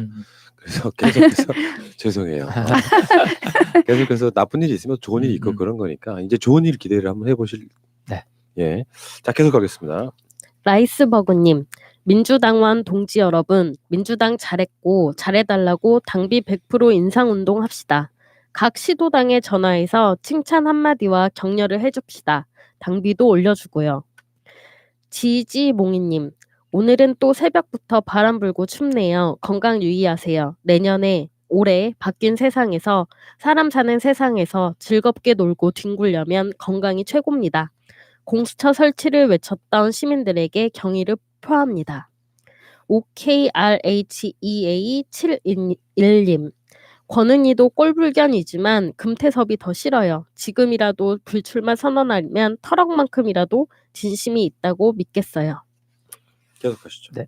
그래서 계속해서 죄송해요. 계속해서 나쁜 일이 있으면 좋은 일이 있고 그런 거니까 이제 좋은 일 기대를 한번 해보실. 네. 예, 자 계속 가겠습니다. 라이스버그님, 민주당원 동지 여러분, 민주당 잘했고 잘해달라고 당비 100% 인상운동 합시다. 각 시도당에 전화해서 칭찬 한마디와 격려를 해줍시다. 당비도 올려주고요. 지지몽이님, 오늘은 또 새벽부터 바람 불고 춥네요. 건강 유의하세요. 내년에 올해 바뀐 세상에서 사람 사는 세상에서 즐겁게 놀고 뒹굴려면 건강이 최고입니다. 공수처 설치를 외쳤던 시민들에게 경의를 표합니다. OKRHEA711님, 권은희도 꼴불견이지만 금태섭이 더 싫어요. 지금이라도 불출마 선언하면 터럭만큼이라도 진심이 있다고 믿겠어요. 계속하시죠. 네.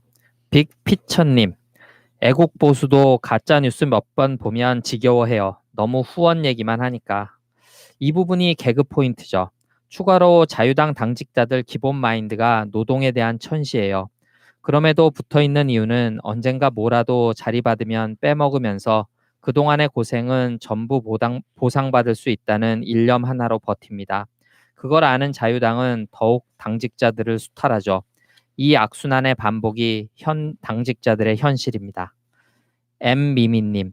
빅피처님, 애국 보수도 가짜 뉴스 몇 번 보면 지겨워해요. 너무 후원 얘기만 하니까. 이 부분이 개그 포인트죠. 추가로 자유당 당직자들 기본 마인드가 노동에 대한 천시예요. 그럼에도 붙어있는 이유는 언젠가 뭐라도 자리 받으면 빼먹으면서 그동안의 고생은 전부 보상받을 수 있다는 일념 하나로 버팁니다. 그걸 아는 자유당은 더욱 당직자들을 수탈하죠. 이 악순환의 반복이 현 당직자들의 현실입니다. M미미님,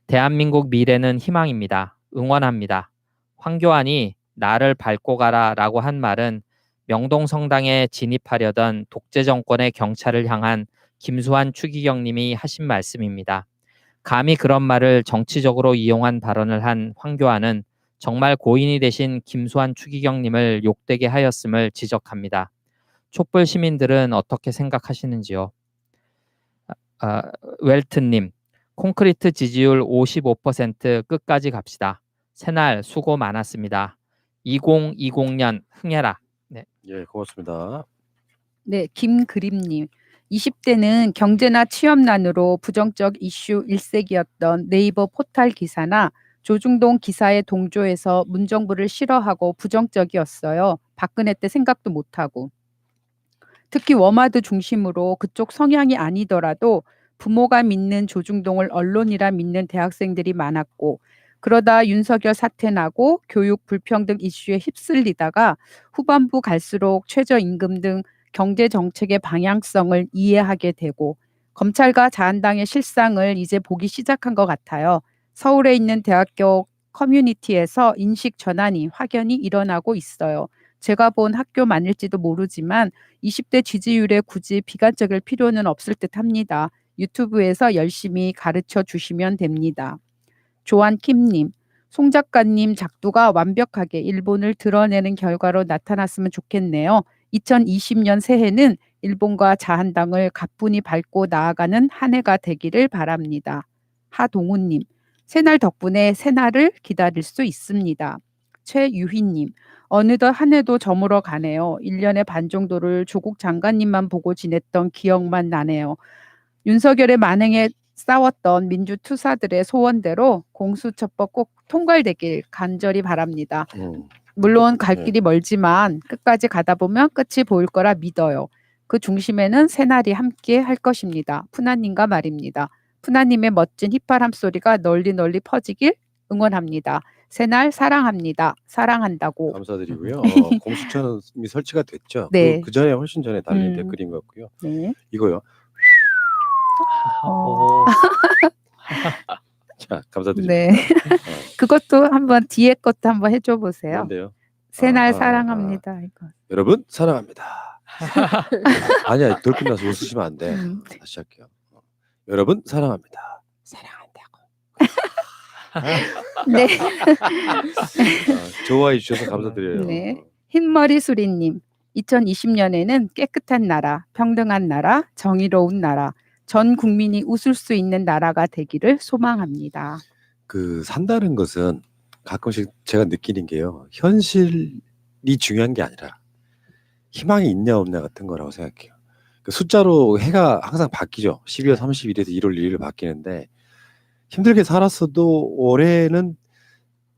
대한민국 미래는 희망입니다. 응원합니다. 황교안이 나를 밟고 가라 라고 한 말은 명동성당에 진입하려던 독재 정권의 경찰을 향한 김수환 추기경님이 하신 말씀입니다. 감히 그런 말을 정치적으로 이용한 발언을 한 황교안은 정말 고인이 되신 김수환 추기경님을 욕되게 하였음을 지적합니다. 촛불 시민들은 어떻게 생각하시는지요? 웰트님, 콘크리트 지지율 55% 끝까지 갑시다. 새날 수고 많았습니다. 2020년 흥해라. 네. 예, 고맙습니다. 네, 김그림님. 20대는 경제나 취업난으로 부정적 이슈 일색이었던 네이버 포탈 기사나 조중동 기사에 동조해서 문정부를 싫어하고 부정적이었어요. 박근혜 때 생각도 못하고. 특히 워마드 중심으로 그쪽 성향이 아니더라도 부모가 믿는 조중동을 언론이라 믿는 대학생들이 많았고, 그러다 윤석열 사태 나고 교육 불평등 이슈에 휩쓸리다가 후반부 갈수록 최저임금 등 경제 정책의 방향성을 이해하게 되고 검찰과 자한당의 실상을 이제 보기 시작한 것 같아요. 서울에 있는 대학교 커뮤니티에서 인식 전환이 확연히 일어나고 있어요. 제가 본 학교만일지도 모르지만 20대 지지율에 굳이 비관적일 필요는 없을 듯합니다. 유튜브에서 열심히 가르쳐 주시면 됩니다. 조한킴님, 송 작가님 작두가 완벽하게 일본을 드러내는 결과로 나타났으면 좋겠네요. 2020년 새해는 일본과 자한당을 가뿐히 밟고 나아가는 한 해가 되기를 바랍니다. 하동훈님, 새날 덕분에 새날을 기다릴 수 있습니다. 최유희님, 어느덧 한 해도 저물어 가네요. 1년의 반 정도를 조국 장관님만 보고 지냈던 기억만 나네요. 윤석열의 만행에 싸웠던 민주투사들의 소원대로 공수처법 꼭 통과되길 간절히 바랍니다. 물론 갈 길이 멀지만 끝까지 가다 보면 끝이 보일 거라 믿어요. 그 중심에는 새날이 함께 할 것입니다. 푸나님과 말입니다. 푸나님의 멋진 휘파람 소리가 널리 퍼지길 응원합니다. 새날 사랑합니다. 사랑한다고. 감사드리고요. 공수처는 이미 설치가 됐죠. 네. 그 전에 훨씬 전에 달린 댓글인 것 같고요. 네. 이거요. 오. 자, 감사드립니다. 네. 그것도 한번 뒤에 것도 한번 해줘 보세요. 그런데요. 새날 사랑합니다. 이거. 여러분 사랑합니다. 아니야, 돌 끝나서 웃으시면 안 돼. 다시 할게요. 여러분 사랑합니다. 사랑한다고. 네. 좋아해 주셔서 감사드려요. 네. 흰머리 수리님, 2020년에는 깨끗한 나라, 평등한 나라, 정의로운 나라, 전 국민이 웃을 수 있는 나라가 되기를 소망합니다. 그 산다는 것은 가끔씩 제가 느끼는 게요. 현실이 중요한 게 아니라 희망이 있냐 없냐 같은 거라고 생각해요. 그 숫자로 해가 항상 바뀌죠. 12월 31일에서 1월 1일 바뀌는데 힘들게 살았어도 올해는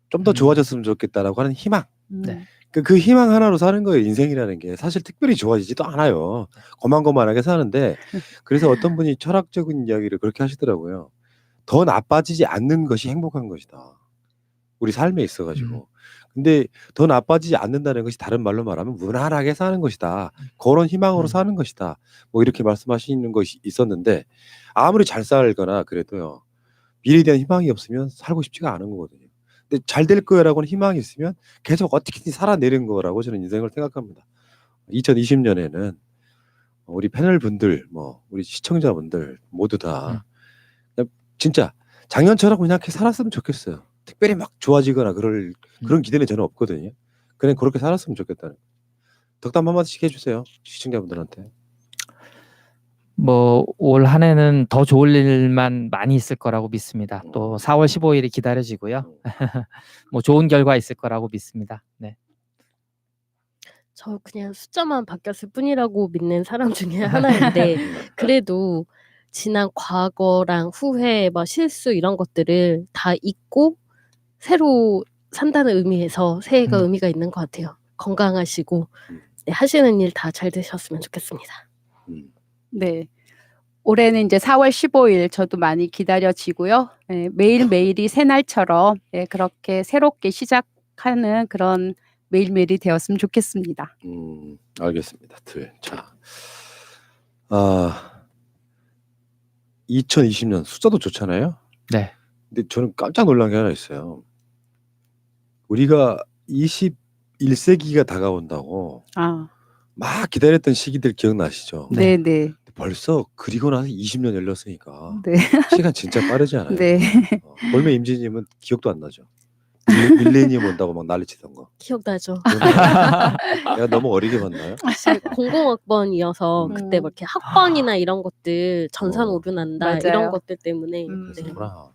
좀 더 좋아졌으면 좋겠다라고 하는 희망. 네. 그 희망 하나로 사는 거예요. 인생이라는 게 사실 특별히 좋아지지도 않아요. 고만고만하게 사는데 그래서 어떤 분이 철학적인 이야기를 그렇게 하시더라고요. 더 나빠지지 않는 것이 행복한 것이다. 우리 삶에 있어가지고. 근데 더 나빠지지 않는다는 것이 다른 말로 말하면 무난하게 사는 것이다. 그런 희망으로 사는 것이다. 뭐 이렇게 말씀하시는 것이 있었는데 아무리 잘 살거나 그래도요. 미래에 대한 희망이 없으면 살고 싶지가 않은 거거든요. 근데 잘 될 거라고는 희망이 있으면 계속 어떻게든 살아내는 거라고 저는 인생을 생각합니다. 2020년에는 우리 패널 분들, 뭐 우리 시청자분들 모두 다 그냥 진짜 작년처럼 그냥 이렇게 살았으면 좋겠어요. 특별히 막 좋아지거나 그런 기대는 저는 없거든요. 그냥 그렇게 살았으면 좋겠다는. 덕담 한마디씩 해주세요, 시청자분들한테. 뭐 올 한 해는 더 좋을 일만 많이 있을 거라고 믿습니다. 또 4월 15일이 기다려지고요. 뭐 좋은 결과 있을 거라고 믿습니다. 네. 저 그냥 숫자만 바뀌었을 뿐이라고 믿는 사람 중에 하나인데 그래도 지난 과거랑 후회, 뭐 실수 이런 것들을 다 잊고 새로 산다는 의미에서 새해가 의미가 있는 것 같아요. 건강하시고 네, 하시는 일 다 잘 되셨으면 좋겠습니다. 네. 올해는 이제 4월 15일 저도 많이 기다려지고요. 예, 매일매일이 새날처럼 예, 그렇게 새롭게 시작하는 그런 매일매일이 되었으면 좋겠습니다. 알겠습니다. 자, 2020년 숫자도 좋잖아요. 네. 근데 저는 깜짝 놀란 게 하나 있어요. 우리가 21세기가 다가온다고 막 기다렸던 시기들 기억나시죠? 네, 네. 벌써 그리고 나서 20년 열렸으니까 네. 시간 진짜 빠르지 않아요? 네. 볼메 임진님은 기억도 안 나죠? 밀레니엄 온다고 막 난리치던 거. 기억나죠? 내가 너무 어리게 봤나요? 00학번이어서 그때 뭐 이렇게 학번이나 이런 것들 전산 오류 난다 맞아요. 이런 것들 때문에 네. 그렇구나.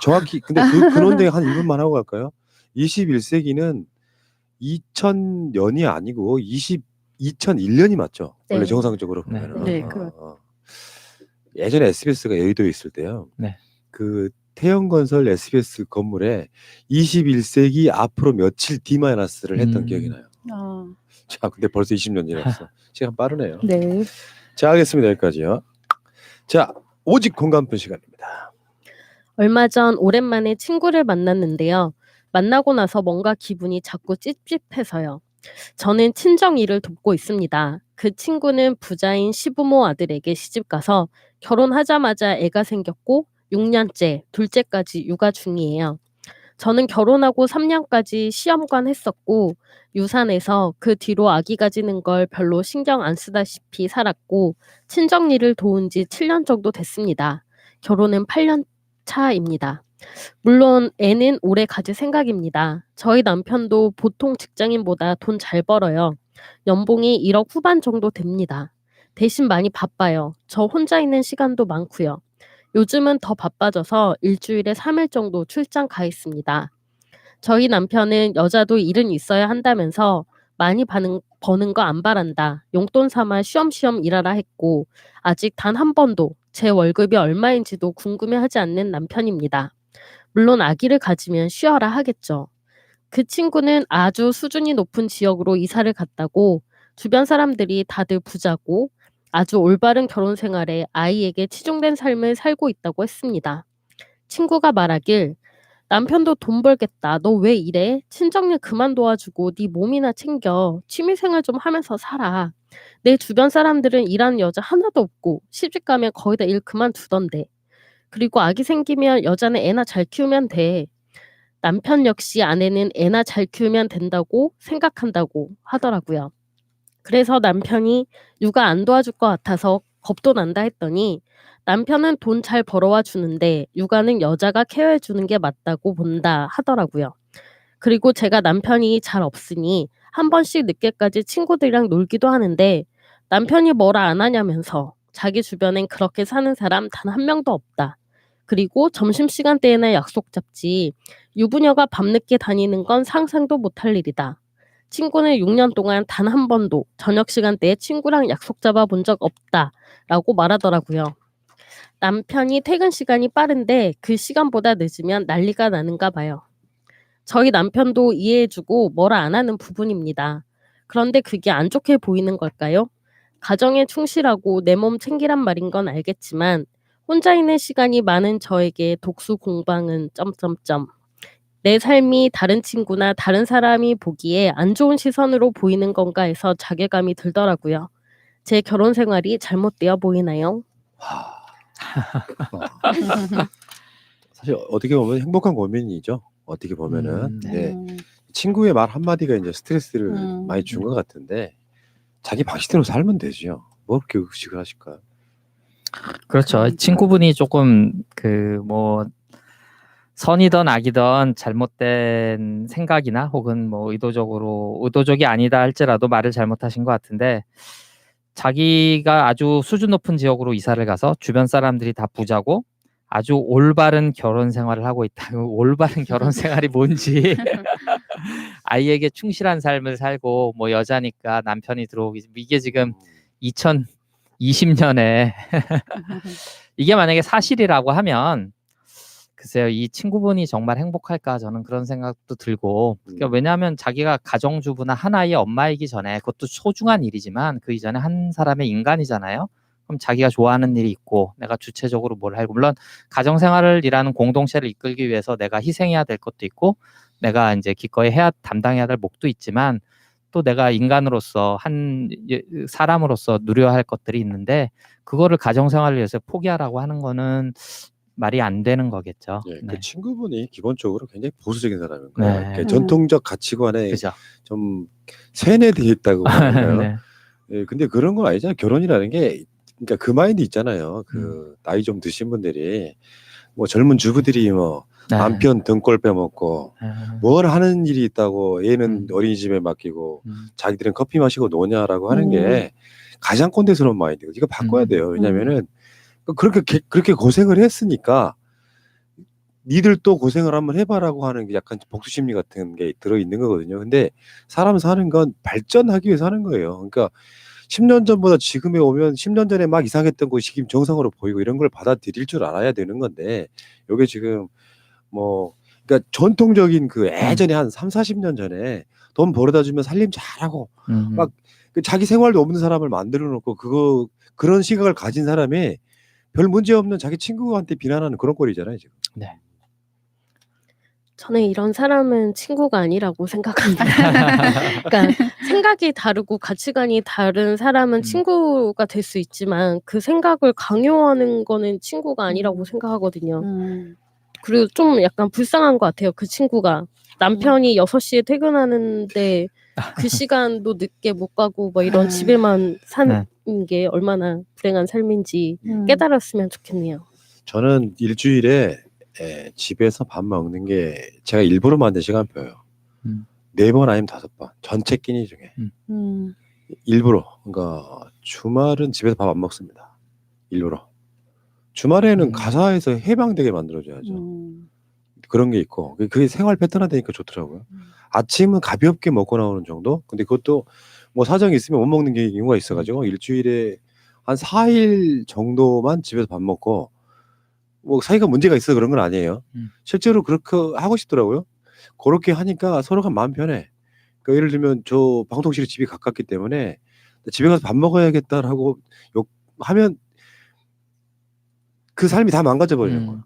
정확히 근데 그런데 한 1분만 하고 갈까요? 21세기는 2000년이 아니고 2001년이 맞죠? 네. 원래 정상적으로 보면은. 네, 예전에 SBS가 여의도에 있을 때요. 네. 그 태영건설 SBS 건물에 21세기 앞으로 며칠 D-를 했던 기억이 나요. 자, 근데 벌써 20년 지났어. 시간 빠르네요. 네. 자, 알겠습니다. 여기까지요. 자, 오직 공감분 시간입니다. 얼마 전 오랜만에 친구를 만났는데요. 만나고 나서 뭔가 기분이 자꾸 찝찝해서요. 저는 친정 일을 돕고 있습니다. 그 친구는 부자인 시부모 아들에게 시집가서 결혼하자마자 애가 생겼고 6년째, 둘째까지 육아 중이에요. 저는 결혼하고 3년까지 시험관 했었고 유산해서 그 뒤로 아기 가지는 걸 별로 신경 안 쓰다시피 살았고 친정 일을 도운 지 7년 정도 됐습니다. 결혼은 8년 차입니다. 물론 애는 올해 가질 생각입니다. 저희 남편도 보통 직장인보다 돈 잘 벌어요. 연봉이 1억 후반 정도 됩니다. 대신 많이 바빠요. 저 혼자 있는 시간도 많고요. 요즘은 더 바빠져서 일주일에 3일 정도 출장 가 있습니다. 저희 남편은 여자도 일은 있어야 한다면서 많이 버는 거 안 바란다. 용돈 삼아 쉬엄쉬엄 일하라 했고 아직 단 한 번도 제 월급이 얼마인지도 궁금해하지 않는 남편입니다. 물론 아기를 가지면 쉬어라 하겠죠. 그 친구는 아주 수준이 높은 지역으로 이사를 갔다고 주변 사람들이 다들 부자고 아주 올바른 결혼 생활에 아이에게 치중된 삶을 살고 있다고 했습니다. 친구가 말하길 남편도 돈 벌겠다. 너 왜 이래? 친정일 그만 도와주고 네 몸이나 챙겨. 취미생활 좀 하면서 살아. 내 주변 사람들은 일하는 여자 하나도 없고 시집 가면 거의 다 일 그만두던데. 그리고 아기 생기면 여자는 애나 잘 키우면 돼. 남편 역시 아내는 애나 잘 키우면 된다고 생각한다고 하더라고요. 그래서 남편이 육아 안 도와줄 것 같아서 겁도 난다 했더니 남편은 돈 잘 벌어와 주는데 육아는 여자가 케어해 주는 게 맞다고 본다 하더라고요. 그리고 제가 남편이 잘 없으니 한 번씩 늦게까지 친구들이랑 놀기도 하는데 남편이 뭐라 안 하냐면서 자기 주변엔 그렇게 사는 사람 단 한 명도 없다. 그리고 점심시간대에나 약속 잡지 유부녀가 밤늦게 다니는 건 상상도 못할 일이다. 친구는 6년 동안 단 한 번도 저녁 시간대에 친구랑 약속 잡아본 적 없다라고 말하더라고요. 남편이 퇴근 시간이 빠른데 그 시간보다 늦으면 난리가 나는가 봐요. 저희 남편도 이해해주고 뭐라 안 하는 부분입니다. 그런데 그게 안 좋게 보이는 걸까요? 가정에 충실하고 내 몸 챙기란 말인 건 알겠지만 혼자 있는 시간이 많은 저에게 독수 공방은 점점점. 내 삶이 다른 친구나 다른 사람이 보기에 안 좋은 시선으로 보이는 건가 해서 자괴감이 들더라고요. 제 결혼 생활이 잘못되어 보이나요? 사실 어떻게 보면 행복한 고민이죠. 어떻게 보면은. 네. 네. 친구의 말 한마디가 이제 스트레스를 많이 준 것 같은데 자기 방식대로 살면 되죠. 뭐 그렇게 의식을 하실까요? 그렇죠. 친구분이 조금 그 뭐 선이든 악이든 잘못된 생각이나 혹은 뭐 의도적이 아니다 할지라도 말을 잘못하신 것 같은데, 자기가 아주 수준 높은 지역으로 이사를 가서 주변 사람들이 다 부자고 아주 올바른 결혼 생활을 하고 있다. 올바른 결혼 생활이 뭔지 아이에게 충실한 삶을 살고 뭐 여자니까 남편이 들어오기, 이게 지금 2020년에 이게 만약에 사실이라고 하면 글쎄요, 이 친구분이 정말 행복할까, 저는 그런 생각도 들고. 그러니까 왜냐하면 자기가 가정주부나 한 아이의 엄마이기 전에, 그것도 소중한 일이지만 그 이전에 한 사람의 인간이잖아요. 그럼 자기가 좋아하는 일이 있고 내가 주체적으로 뭘 하고, 물론 가정생활이라는 공동체를 이끌기 위해서 내가 희생해야 될 것도 있고 내가 이제 기꺼이 담당해야 될 몫도 있지만, 또 내가 인간으로서 한 사람으로서 누려야 할 것들이 있는데 그거를 가정생활을 위해서 포기하라고 하는 거는 말이 안 되는 거겠죠. 예, 네. 그 친구분이 기본적으로 굉장히 보수적인 사람인 거예요. 네. 그러니까 전통적 가치관에 그죠. 좀 세뇌되어 있다고 할까요? 네. 예, 근데 그런 건 아니잖아요. 결혼이라는 게, 그러니까 그 마인드 있잖아요. 그 나이 좀 드신 분들이, 뭐 젊은 주부들이 뭐 네. 남편 등골 빼먹고 뭘 하는 일이 있다고 얘는 어린이집에 맡기고 자기들은 커피 마시고 노냐라고 하는 게 가장 꼰대스러운 마인드고, 이거 바꿔야 돼요. 왜냐면은 그렇게 고생을 했으니까 니들도 고생을 한번 해봐라고 하는 게 약간 복수심리 같은 게 들어있는 거거든요. 근데 사람 사는 건 발전하기 위해서 하는 거예요. 그러니까 10년 전보다 지금에 오면 10년 전에 막 이상했던 것이 지금 정상으로 보이고 이런 걸 받아들일 줄 알아야 되는 건데, 요게 지금 뭐 그러니까 전통적인 그 예전에 한 30-40년 전에 돈 벌어다 주면 살림 잘하고 막 그 자기 생활도 없는 사람을 만들어 놓고 그런 시각을 가진 사람이 별 문제 없는 자기 친구한테 비난하는 그런 꼴이잖아요, 지금. 네. 저는 이런 사람은 친구가 아니라고 생각합니다. 그러니까 생각이 다르고 가치관이 다른 사람은 친구가 될 수 있지만 그 생각을 강요하는 거는 친구가 아니라고 생각하거든요. 그리고 좀 약간 불쌍한 것 같아요. 그 친구가 남편이 6시에 퇴근하는데 그 시간도 늦게 못 가고 뭐 이런 집에만 사는 게 얼마나 불행한 삶인지 깨달았으면 좋겠네요. 저는 일주일에 집에서 밥 먹는 게 제가 일부러 만든 시간표예요. 4번 아니면 5번 전체 끼니 중에 일부러. 그러니까 주말은 집에서 밥 안 먹습니다. 일부러. 주말에는 가사에서 해방되게 만들어줘야죠. 그런 게 있고 그게 생활 패턴화 되니까 좋더라고요. 아침은 가볍게 먹고 나오는 정도? 근데 그것도 뭐 사정이 있으면 못 먹는 경우가 있어가지고 일주일에 한 4일 정도만 집에서 밥 먹고, 뭐 사이가 문제가 있어 그런 건 아니에요. 실제로 그렇게 하고 싶더라고요. 그렇게 하니까 서로가 마음 편해. 그러니까 예를 들면 저 방통실이 집이 가깝기 때문에 집에 가서 밥 먹어야겠다라고 하면 그 삶이 다 망가져 버리는 거야.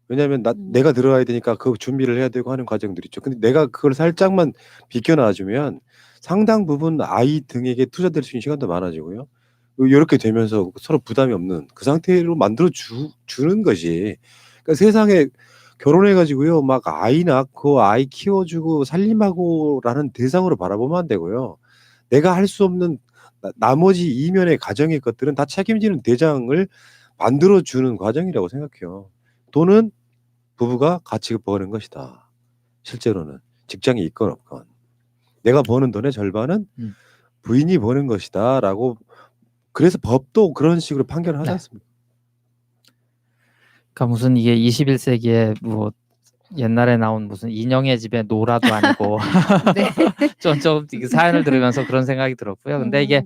왜냐하면 내가 들어가야 되니까 그 준비를 해야 되고 하는 과정들이 있죠. 근데 내가 그걸 살짝만 비껴놔주면 상당 부분 아이 등에게 투자될 수 있는 시간도 많아지고요. 이렇게 되면서 서로 부담이 없는 그 상태로 만들어 주는 것이, 그러니까 세상에 결혼해가지고요 막 아이 낳고 아이 키워주고 살림하고라는 대상으로 바라보면 안 되고요. 내가 할 수 없는 나머지 이면의 가정의 것들은 다 책임지는 대장을 만들어주는 과정이라고 생각해요. 돈은 부부가 같이 버는 것이다. 실제로는 직장이 있건 없건 내가 버는 돈의 절반은 부인이 버는 것이다 라고, 그래서 법도 그런 식으로 판결을 하지 않습니까? 그러니까 무슨 이게 21세기에 뭐 옛날에 나온 무슨 인형의 집에 노라도 아니고 좀 사연을 들으면서 그런 생각이 들었고요. 근데 이게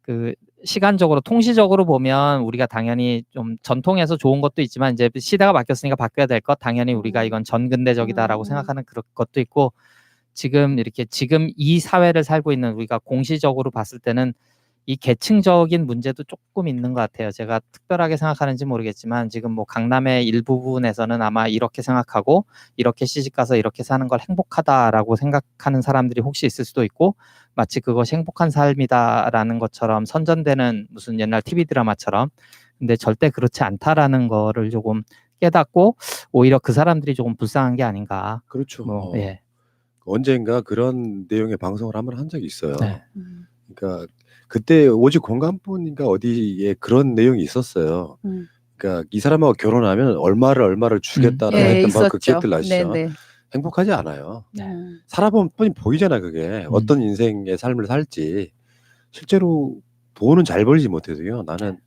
그 시간적으로 통시적으로 보면 우리가 당연히 좀 전통에서 좋은 것도 있지만 이제 시대가 바뀌었으니까 바뀌어야 될 것, 당연히 우리가 이건 전근대적이다라고 생각하는 그런 것도 있고, 지금 이 사회를 살고 있는 우리가 공시적으로 봤을 때는 이 계층적인 문제도 조금 있는 것 같아요. 제가 특별하게 생각하는지 모르겠지만 지금 뭐 강남의 일부분에서는 아마 이렇게 생각하고 이렇게 시집가서 이렇게 사는 걸 행복하다라고 생각하는 사람들이 혹시 있을 수도 있고 마치 그것이 행복한 삶이다라는 것처럼 선전되는 무슨 옛날 TV 드라마처럼 근데 절대 그렇지 않다라는 거를 조금 깨닫고 오히려 그 사람들이 조금 불쌍한 게 아닌가. 그렇죠. 뭐, 예. 언젠가 그런 내용의 방송을 한번 한 적이 있어요. 네. 그러니까 그때 오직 공감뿐인가 어디에 그런 내용이 있었어요. 그러니까 이 사람하고 결혼하면 얼마를 주겠다라고 예, 했던 바로 그 있었죠. 기억들 나시죠? 네네. 행복하지 않아요. 네. 살아보면 뻔히 보이잖아 그게. 어떤 인생의 삶을 살지. 실제로 돈은 잘 벌지 못해도요. 나는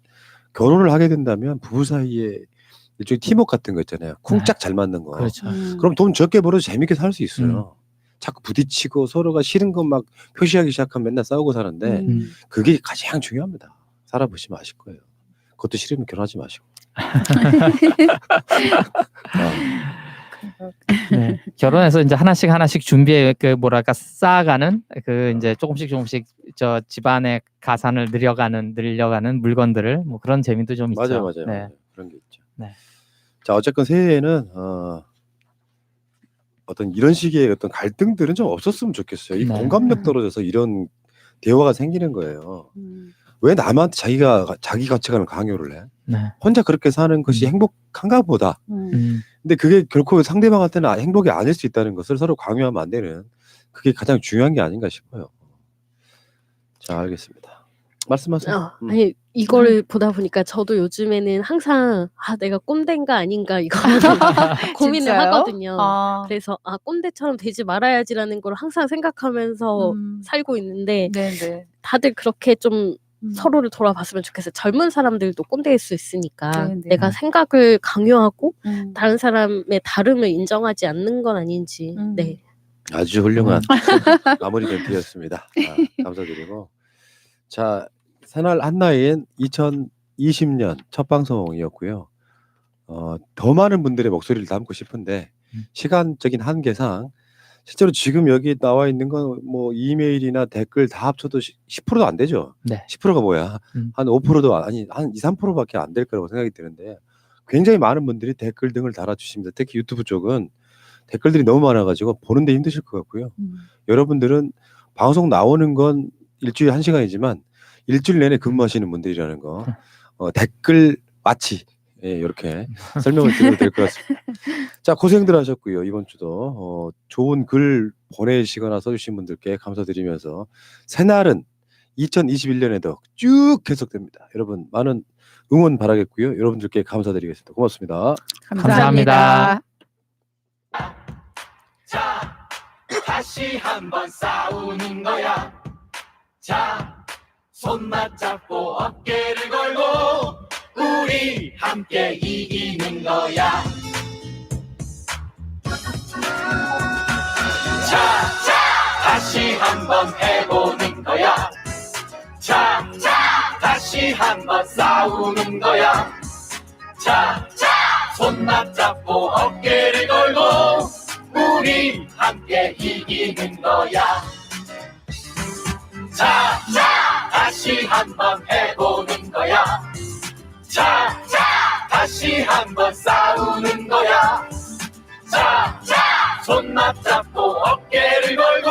결혼을 하게 된다면 부부 사이에 일종의 팀워크 같은 거 있잖아요. 쿵짝 잘 맞는 거. 그렇죠. 그럼 돈 적게 벌어도 재밌게 살 수 있어요. 자꾸 부딪히고 서로가 싫은 것 막 표시하기 시작하면 맨날 싸우고 사는데 그게 가장 중요합니다. 살아보시면 아실 거예요. 그것도 싫으면 결혼하지 마시고. 네. 결혼해서 이제 하나씩 준비해 그 뭐랄까 쌓아가는 그 이제 조금씩 저 집안의 가산을 늘려가는 물건들을 뭐 그런 재미도 좀 있죠. 맞아요. 네. 맞아요. 그런 게 있죠. 네. 자 어쨌건 새해에는 어떤 이런 식의 어떤 갈등들은 좀 없었으면 좋겠어요. 이 네. 공감력 떨어져서 이런 대화가 생기는 거예요. 왜 남한테 자기 가치관을 강요를 해? 네. 혼자 그렇게 사는 것이 행복한가 보다. 근데 그게 결코 상대방한테는 행복이 아닐 수 있다는 것을 서로 강요하면 안 되는 그게 가장 중요한 게 아닌가 싶어요. 자 알겠습니다. 말씀하세요. 아니 이거를 보다 보니까 저도 요즘에는 항상 내가 꼰대인가 아닌가 이거 고민을 진짜요? 하거든요. 아. 그래서 꼰대처럼 되지 말아야지라는 걸 항상 생각하면서 살고 있는데 네네. 다들 그렇게 좀 서로를 돌아봤으면 좋겠어요. 젊은 사람들도 꼰대일 수 있으니까 네네. 내가 생각을 강요하고 다른 사람의 다름을 인정하지 않는 건 아닌지. 네. 아주 훌륭한 마무리 멘트였습니다. 감사드리고 자 새날 한나인 2020년 첫 방송이었고요. 더 많은 분들의 목소리를 담고 싶은데 시간적인 한계상 실제로 지금 여기 나와 있는 건 뭐 이메일이나 댓글 다 합쳐도 10%도 안 되죠. 네. 10%가 뭐야? 한 5%도 아니 한 2, 3%밖에 안 될 거라고 생각이 드는데 굉장히 많은 분들이 댓글 등을 달아주십니다. 특히 유튜브 쪽은 댓글들이 너무 많아가지고 보는데 힘드실 것 같고요. 여러분들은 방송 나오는 건 일주일에 1시간이지만 일주일 내내 근무하시는 분들이라는 거 댓글 마치 이렇게 설명을 드려도 될 것 같습니다. 자 고생들 하셨고요. 이번 주도 좋은 글 보내시거나 써주신 분들께 감사드리면서 새날은 2021년에도 쭉 계속됩니다. 여러분 많은 응원 바라겠고요. 여러분들께 감사드리겠습니다. 고맙습니다. 감사합니다. 자, 다시 한번 싸우는 거야. 자, 손 맞잡고 어깨를 걸고 우리 함께 이기는 거야. 자, 다시 한번 해보는 거야. 자, 다시 한번 싸우는 거야. 자, 손 맞잡고 어깨를 걸고 우리 함께 이기는 거야. 자, 다시 한번 해보는 거야. 자, 다시 한번 싸우는 거야. 자, 손 맞잡고 어깨를 걸고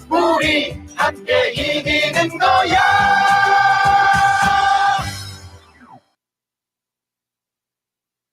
우리 함께 이기는 거야.